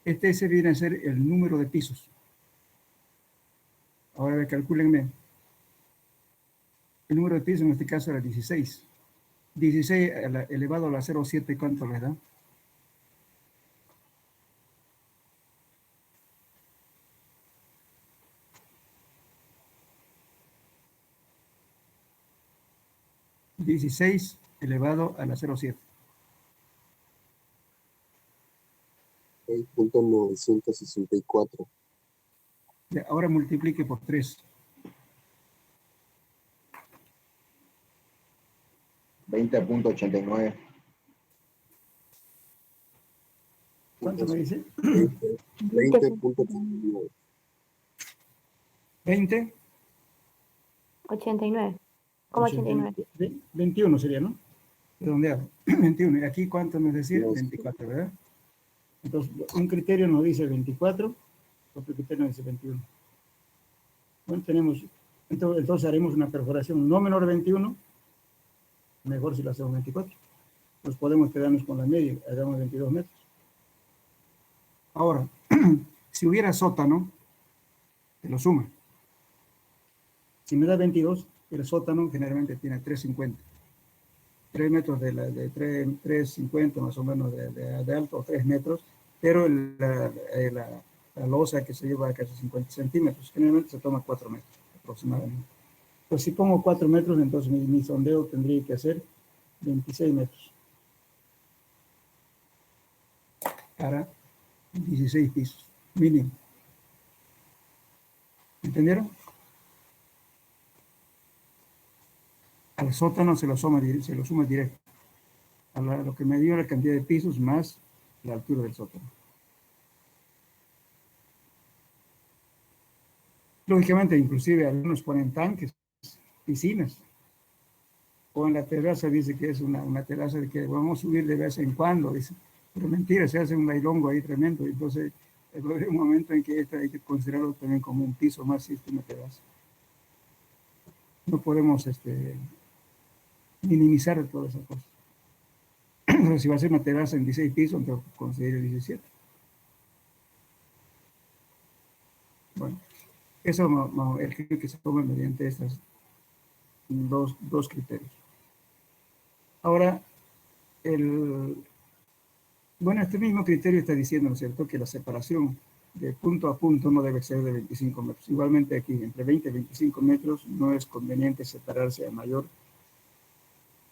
Este S viene a ser el número de pisos. Ahora calcúlenme. El número de pisos en este caso era 16. 16 elevado a la 0,7, ¿cuánto le da? ¿16 elevado a la 0,7? 6.964. Ahora multiplique por 3. 20.89. ¿Cuánto me dice? 20.89. 20. 89. ¿Cómo 89? 21 sería, ¿no? Redondeado. 21. ¿Y aquí cuánto nos decía? No, 24, ¿verdad? Entonces, un criterio nos dice 24, otro criterio nos dice 21. Bueno, entonces haremos una perforación no menor de 21, mejor si lo hacemos 24. Nos podemos quedarnos con la media, hagamos 22 metros. Ahora, si hubiera sótano, te lo suma. Si me da 22, el sótano generalmente tiene 350. 3 metros de 350 más o menos de alto, 3 metros, pero la losa que se lleva a casi 50 centímetros, generalmente se toma 4 metros aproximadamente. Pues si pongo 4 metros, entonces mi sondeo tendría que hacer 26 metros para 16 pisos, mínimo. ¿Entendieron? Al sótano se lo suma directo. A lo que me dio la cantidad de pisos más la altura del sótano. Lógicamente, inclusive algunos ponen tanques, piscinas. O en la terraza dice que es una terraza de que vamos a subir de vez en cuando, dice. Pero mentira, se hace un bailongo ahí tremendo. Entonces, va a haber un momento en que hay que considerarlo también como un piso más si es una terraza. No podemos minimizar todas esas cosas. Entonces, si va a ser una terraza en 16 pisos, entonces considero 17. Bueno, eso el criterio que se toma mediante estos dos criterios. Ahora, este mismo criterio está diciendo, ¿no es cierto?, que la separación de punto a punto no debe ser de 25 metros. Igualmente aquí, entre 20 y 25 metros, no es conveniente separarse a mayor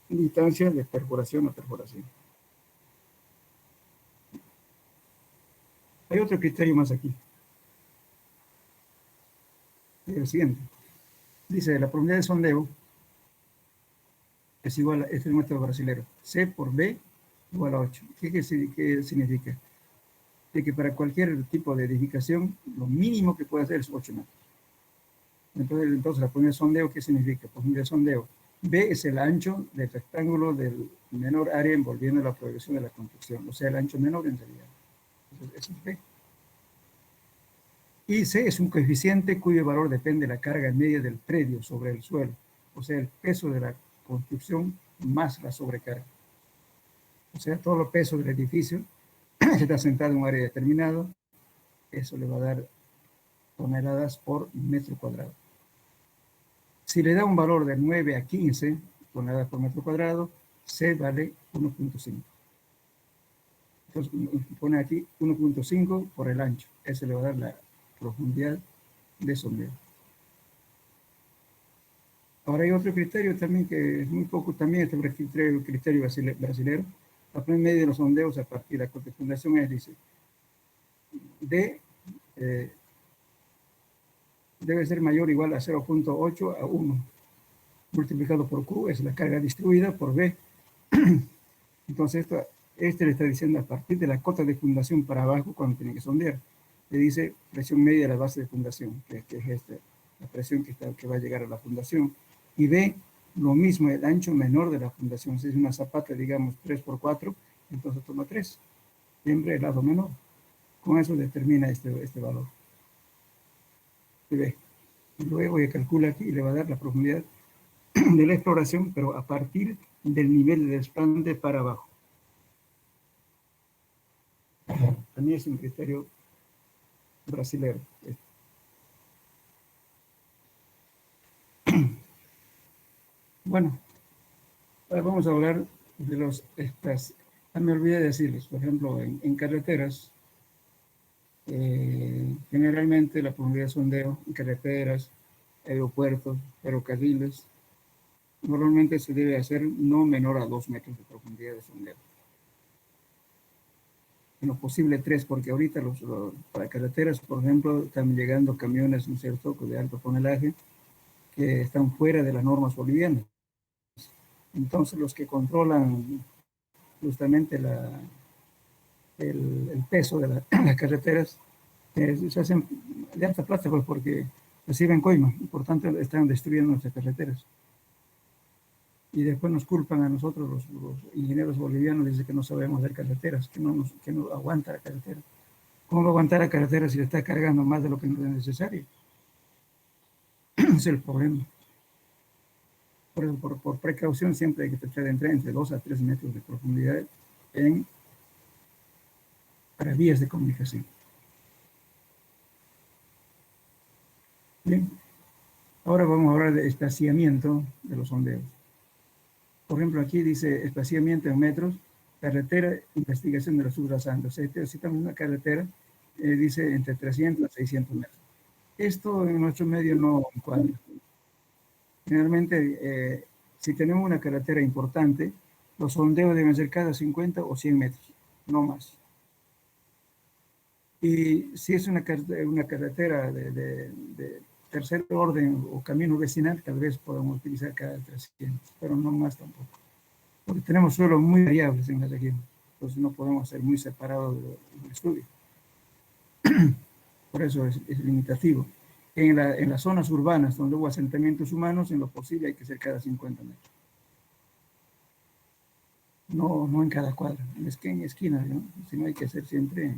distancia de perforación a perforación. Hay otro criterio más aquí. El siguiente. Dice, la profundidad de sondeo es igual a, este es el método brasilero, C por B igual a 8. ¿Qué significa? De que para cualquier tipo de edificación, lo mínimo que puede hacer es 8 metros. Entonces la profundidad de sondeo, ¿qué significa? Profundidad de sondeo. B es el ancho del rectángulo del menor área envolviendo la proyección de la construcción, o sea, el ancho menor en realidad. Eso es B. Y C es un coeficiente cuyo valor depende de la carga media del predio sobre el suelo, o sea, el peso de la construcción más la sobrecarga. O sea, todo el peso del edificio que está sentado en un área determinada, eso le va a dar toneladas por metro cuadrado. Si le da un valor de 9 a 15 toneladas por metro cuadrado, C vale 1.5. Entonces pone aquí 1.5 por el ancho. Ese le va a dar la profundidad de sondeo. Ahora hay otro criterio también que es muy poco, también este criterio brasilero. La primera media de los sondeos a partir de la corte de fundación es, dice, D debe ser mayor o igual a 0.8 a 1, multiplicado por Q, es la carga distribuida por B. Entonces, este le está diciendo a partir de la cota de fundación para abajo cuando tiene que sondear. Le dice presión media de la base de fundación, que es esta, la presión que va a llegar a la fundación. Y B, lo mismo, el ancho menor de la fundación. Si es una zapata, digamos, 3x4, entonces toma 3. Siempre el lado menor. Con eso determina este valor. Y B. Y luego ya calcula aquí y le va a dar la profundidad de la exploración, pero a partir del nivel de desplante para abajo. También es un criterio brasilero. Bueno, ahora vamos a hablar de los estas. Me olvidé de decirles, por ejemplo, en carreteras, generalmente la profundidad de sondeo en carreteras, aeropuertos, ferrocarriles, normalmente se debe hacer no menor a 2 metros de profundidad de sondeo. En lo posible 3, porque ahorita para carreteras, por ejemplo, están llegando camiones, ¿no es cierto?, de alto tonelaje, que están fuera de las normas bolivianas. Entonces, los que controlan justamente el peso de las carreteras se hacen de alta plata, pues, porque reciben coima y por tanto están destruyendo nuestras carreteras. Y después nos culpan a nosotros, los ingenieros bolivianos, dicen que no sabemos hacer carreteras, que no aguanta la carretera. ¿Cómo va a aguantar la carretera si le está cargando más de lo que no es necesario? Ese es el problema. Por precaución siempre hay que tratar de entrar entre 2 a 3 metros de profundidad para vías de comunicación. Bien, ahora vamos a hablar de espaciamiento de los sondeos. Por ejemplo, aquí dice espaciamiento en metros, carretera, investigación de los subrasantes. O sea, si estamos en una carretera, dice entre 300 a 600 metros. Esto en nuestro medio no encuadra. Generalmente, si tenemos una carretera importante, los sondeos deben ser cada 50 o 100 metros, no más. Y si es una carretera de tercer orden o camino vecinal, tal vez podamos utilizar cada 300, pero no más tampoco. Porque tenemos suelos muy variables en la región, entonces no podemos ser muy separados del estudio. Por eso es limitativo. En las zonas urbanas donde hubo asentamientos humanos, en lo posible hay que ser cada 50 metros. No en cada cuadra, en esquina, ¿no? Sino hay que hacer siempre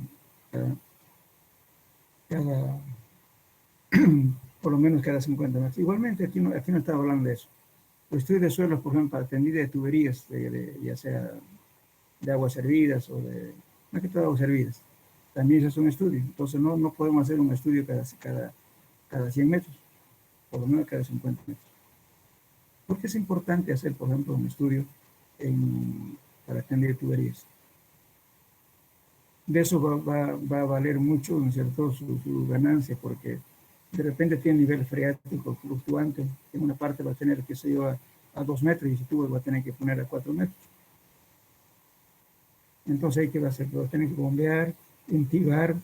por lo menos cada 50 metros. Igualmente, aquí no estaba hablando de eso. Los estudios de suelos, por ejemplo, para tendida de tuberías, ya sea de aguas servidas o no que todo aguas servidas, también eso es un estudio. Entonces no podemos hacer un estudio cada 100 metros, por lo menos cada 50 metros. ¿Por qué es importante hacer, por ejemplo, un estudio para tender tuberías? De eso va a valer mucho, ¿no es cierto?, su ganancia, porque de repente tiene nivel freático fluctuante. En una parte va a tener, qué sé yo, a 2 metros y si tubo va a tener que poner a 4 metros. Entonces hay que hacer, va a tener que bombear, intibar,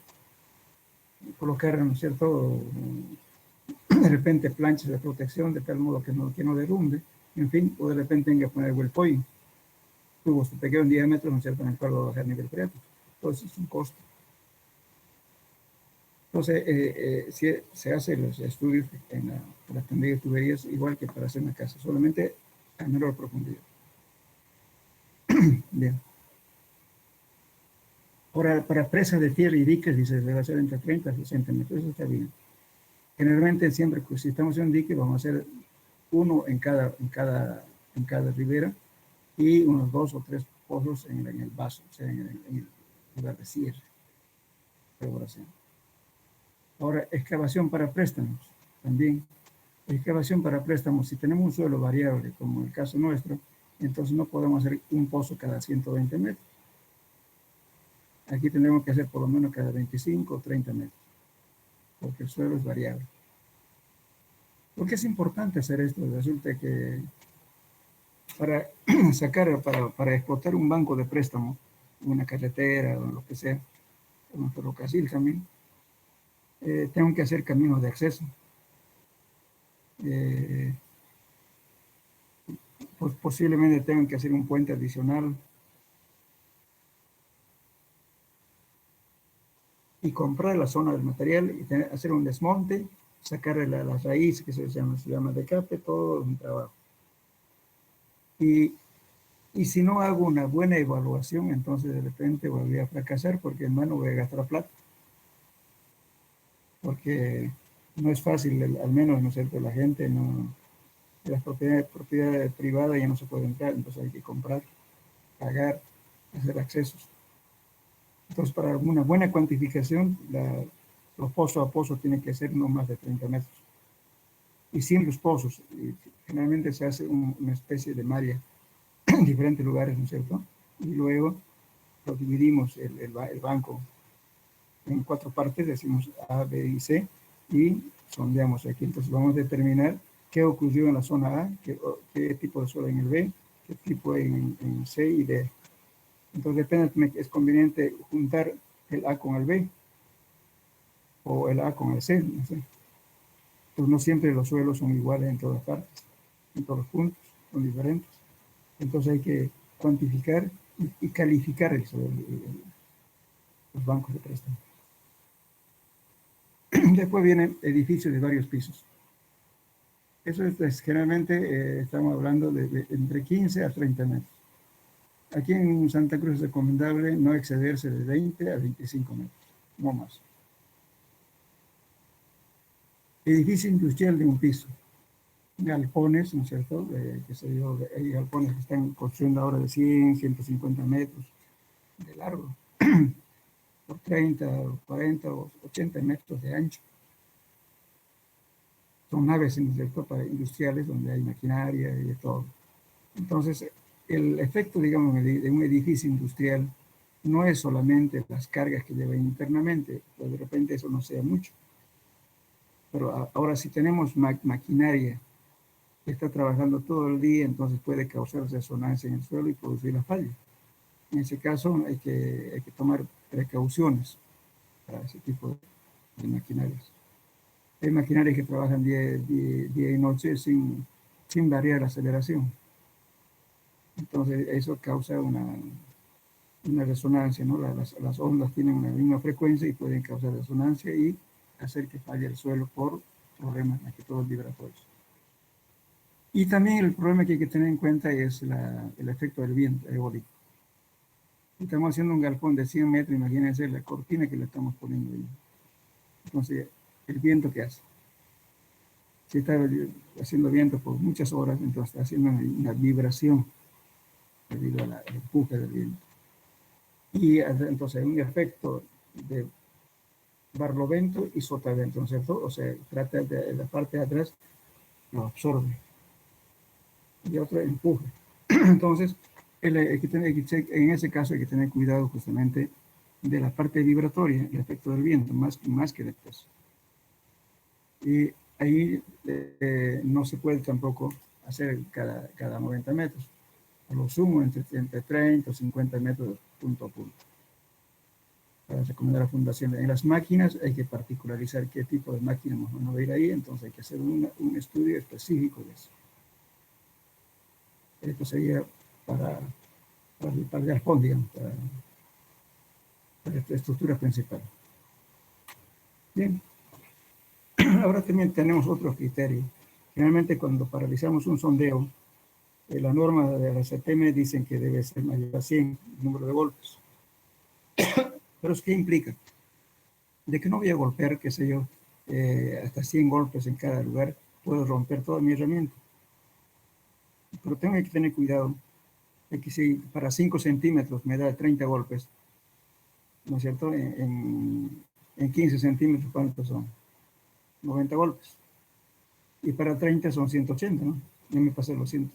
colocar, ¿no es cierto?, de repente planchas de protección de tal modo que no derrumbe, en fin, o de repente tenga que poner well point, tubos de pequeño diámetro, ¿no es cierto?, en el cual va a bajar el nivel freático. Entonces es un costo. Entonces, se hacen los estudios para tendido tuberías igual que para hacer una casa, solamente a menor profundidad. Bien. Ahora, para presas de tierra y diques, dice, debe ser entre 30 y 60 metros, eso está bien. Generalmente, siempre, pues, si estamos en un dique, vamos a hacer uno en cada ribera y unos 2 o 3 pozos en el vaso, o sea, en el lugar de cierre, perforación. Ahora, excavación para préstamos, también. Excavación para préstamos, si tenemos un suelo variable, como el caso nuestro, entonces no podemos hacer un pozo cada 120 metros. Aquí tendremos que hacer por lo menos cada 25 o 30 metros, porque el suelo es variable. ¿Por qué es importante hacer esto? Resulta que para para explotar un banco de préstamo, una carretera o lo que sea, un ferrocarril también, tengo que hacer caminos de acceso. Pues posiblemente tengan que hacer un puente adicional y comprar la zona del material y hacer un desmonte, sacarle la raíz que se llama decape, todo un trabajo. Y si no hago una buena evaluación, entonces de repente voy a fracasar porque en mano voy a gastar plata. Porque no es fácil, al menos, ¿no es cierto? La gente no, las propiedades privadas ya no se puede entrar, entonces hay que comprar, pagar, hacer accesos. Entonces, para una buena cuantificación, los pozos a pozos tienen que ser no más de 30 metros. Y sin los pozos, generalmente se hace una especie de malla en diferentes lugares, ¿no es cierto? Y luego lo dividimos el banco en 4 partes, decimos A, B y C, y sondeamos aquí. Entonces vamos a determinar qué ocurrió en la zona A, qué tipo de suelo en el B, qué tipo en C y D. Entonces depende, es conveniente juntar el A con el B, o el A con el C, no sé. Entonces no siempre los suelos son iguales en todas partes, en todos los puntos, son diferentes. Entonces hay que cuantificar y calificar los bancos de préstamo. Después vienen edificios de varios pisos. Eso es generalmente, estamos hablando de entre 15 a 30 metros. Aquí en Santa Cruz es recomendable no excederse de 20 a 25 metros, no más. Edificio industrial de un piso. Galpones, ¿no es cierto? Hay galpones que están construyendo ahora de 100, 150 metros de largo, por 30, 40 o 80 metros de ancho. Son naves, ¿no es cierto?, para industriales donde hay maquinaria y de todo. Entonces, el efecto, digamos, de un edificio industrial no es solamente las cargas que lleva internamente, pues de repente eso no sea mucho. Pero ahora si tenemos maquinaria que está trabajando todo el día, entonces puede causar resonancia en el suelo y producir la falla. En ese caso hay que tomar precauciones para ese tipo de maquinarias. Hay maquinarias que trabajan día y noche sin variar la aceleración. Entonces eso causa una resonancia, ¿no? Las ondas tienen una misma frecuencia y pueden causar resonancia y hacer que falle el suelo por problemas, más que todos vibratorios. Y también el problema que hay que tener en cuenta es el efecto del viento eólico. Si estamos haciendo un galpón de 100 metros, imagínense la cortina que le estamos poniendo ahí. Entonces, el viento que hace. Si está haciendo viento por muchas horas, entonces está haciendo una vibración debido al empuje del viento. Y entonces hay un efecto de barlovento y sotavento, ¿no es cierto? O sea, trata de la parte de atrás, lo absorbe. Y otro empuje. Entonces, en ese caso hay que tener cuidado justamente de la parte vibratoria, el efecto del viento, más que del peso. Y ahí no se puede tampoco hacer cada 90 metros. A lo sumo entre 30 o 50 metros punto a punto. Para recomendar a fundaciones. En las máquinas hay que particularizar qué tipo de máquina vamos a ir ahí, entonces hay que hacer un estudio específico de eso. Esto sería para el galpón, digamos, para esta estructura principal. Bien. Ahora también tenemos otro criterio. Generalmente cuando paralizamos un sondeo, la norma de la CTM dicen que debe ser mayor a 100 el número de golpes. Pero ¿qué implica? De que no voy a golpear, qué sé yo, hasta 100 golpes en cada lugar, puedo romper toda mi herramienta. Pero tengo que tener cuidado de que si para 5 centímetros me da 30 golpes, ¿no es cierto? En 15 centímetros, ¿cuántos son? 90 golpes. Y para 30 son 180, ¿no? Ya me pasé los 100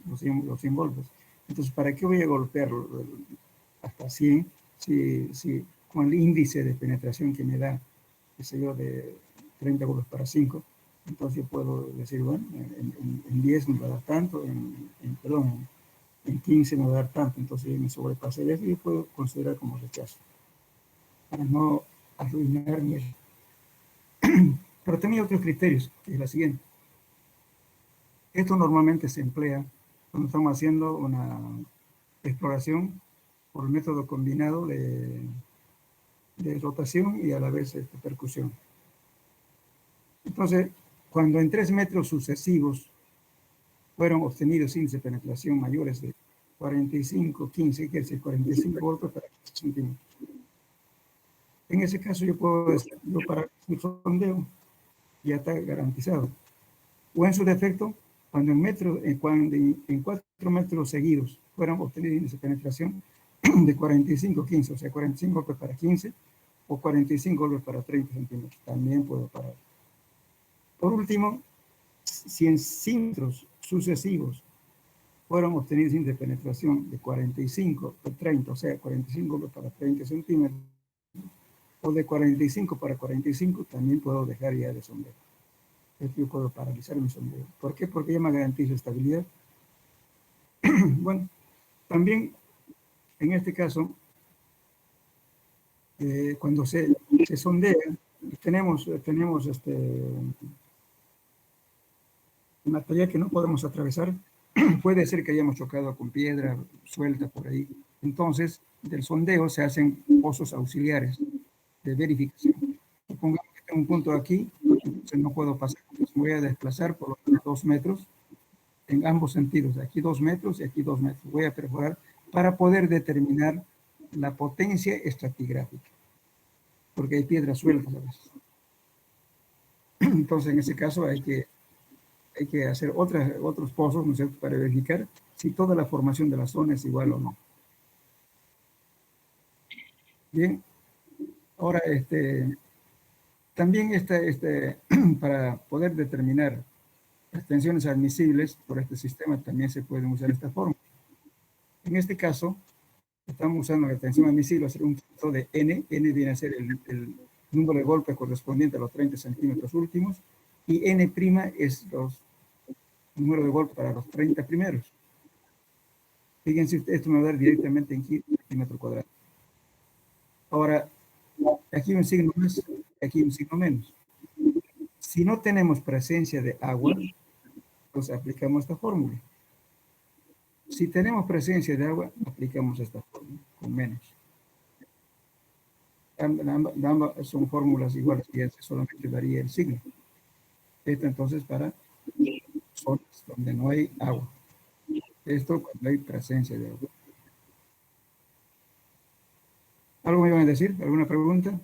golpes. Entonces, ¿para qué voy a golpear hasta 100 si con el índice de penetración que me da, qué sé yo, de 30 golpes para 5, entonces yo puedo decir, bueno, en 10 me va a dar tanto, perdón, en 15 me va a dar tanto, entonces me sobrepasé de eso y yo puedo considerar como rechazo, para no arruinar mi... Pero también hay otros criterios, que es la siguiente. Esto normalmente se emplea cuando estamos haciendo una exploración por el método combinado de rotación y a la vez percusión. Entonces, cuando en 3 metros sucesivos fueron obtenidos índices de penetración mayores de 45, 15, que es decir, 45 golpes para 15 centímetros. En ese caso yo puedo decir, yo para un sondeo ya está garantizado. O en su defecto, cuando en 4 metros seguidos fueron obtenidos índices de penetración de 45, 15, o sea, 45 golpes para 15 o 45 golpes para 30 centímetros, también puedo parar. Por último, si en centros sucesivos fueron obtenidos índices de penetración de 45 o 30, o sea, 45 golpes para 30 centímetros, o de 45 para 45, también puedo dejar ya de sondeo. Yo puedo paralizar mi sondeo. ¿Por qué? Porque ya me garantizo estabilidad. Bueno, también en este caso, cuando se sondea, tenemos material que no podemos atravesar, puede ser que hayamos chocado con piedra suelta por ahí. Entonces, del sondeo se hacen pozos auxiliares de verificación. Supongamos que tengo un punto aquí, entonces no puedo pasar. Entonces voy a desplazar por los 2 metros en ambos sentidos, aquí 2 metros y aquí 2 metros. Voy a perforar para poder determinar la potencia estratigráfica, porque hay piedras sueltas a veces. Entonces, en ese caso hay que hacer otros pozos, ¿no es cierto?, para verificar si toda la formación de la zona es igual o no. Bien, ahora también para poder determinar las tensiones admisibles por este sistema también se pueden usar esta fórmula. En este caso, estamos usando la tensión admisible, hacer un punto de N. N viene a ser el número de golpes correspondiente a los 30 centímetros últimos, y N' es los número de golpes para los 30 primeros. Fíjense, esto me va a dar directamente en centímetro cuadrado. Ahora, aquí un signo más, aquí un signo menos. Si no tenemos presencia de agua, pues aplicamos esta fórmula. Si tenemos presencia de agua, aplicamos esta fórmula, con menos. Ambas son fórmulas iguales, y solamente varía el signo. Esto entonces para zonas donde no hay agua. Esto cuando hay presencia de agua. ¿Algo me iban a decir? ¿Alguna pregunta?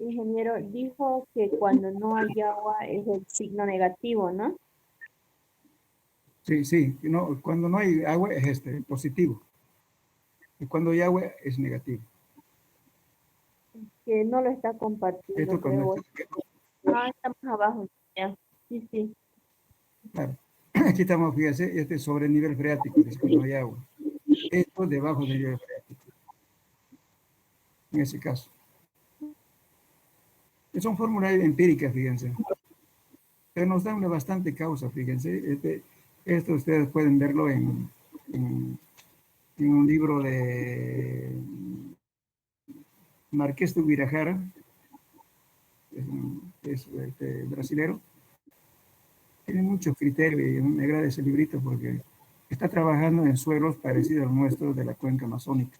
Ingeniero, dijo que cuando no hay agua es el signo negativo, ¿no? Sí. No, cuando no hay agua es positivo. Y cuando hay agua es negativo. Que no lo está compartiendo, Esto creo. cuando Está más abajo. Ya. Sí. claro. Aquí estamos, fíjense, este es sobre el nivel freático, es cuando hay agua. Esto debajo del nivel freático. En ese caso. Son fórmulas empíricas, fíjense. Pero nos dan una bastante causa, fíjense. Esto ustedes pueden verlo en un libro de Marqués de Ubirajara, es brasilero. Tiene muchos criterios y me agrada ese librito porque está trabajando en suelos parecidos al nuestro de la cuenca amazónica.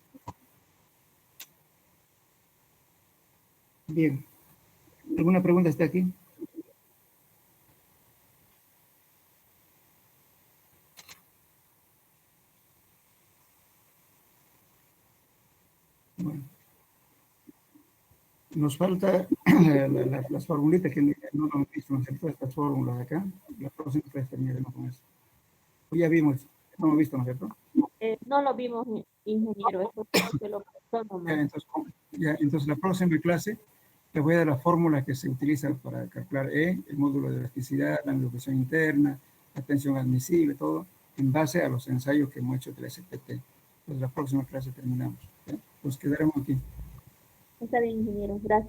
Bien. ¿Alguna pregunta hasta aquí? Bueno. Nos falta las formulitas que no lo hemos visto, ¿no es cierto? Estas fórmulas acá. La próxima vez terminaremos con eso. Pues ya vimos, no hemos visto, ¿no es cierto? No lo vimos, ingeniero, eso creo que lo pasó nomás. Entonces la próxima clase les voy a dar la fórmula que se utiliza para calcular E, el módulo de elasticidad, la angulación interna, la tensión admisible, todo, en base a los ensayos que hemos hecho de la SPT. Entonces la próxima clase terminamos. ¿Sí? Pues quedaremos aquí. Está bien, ingeniero, gracias.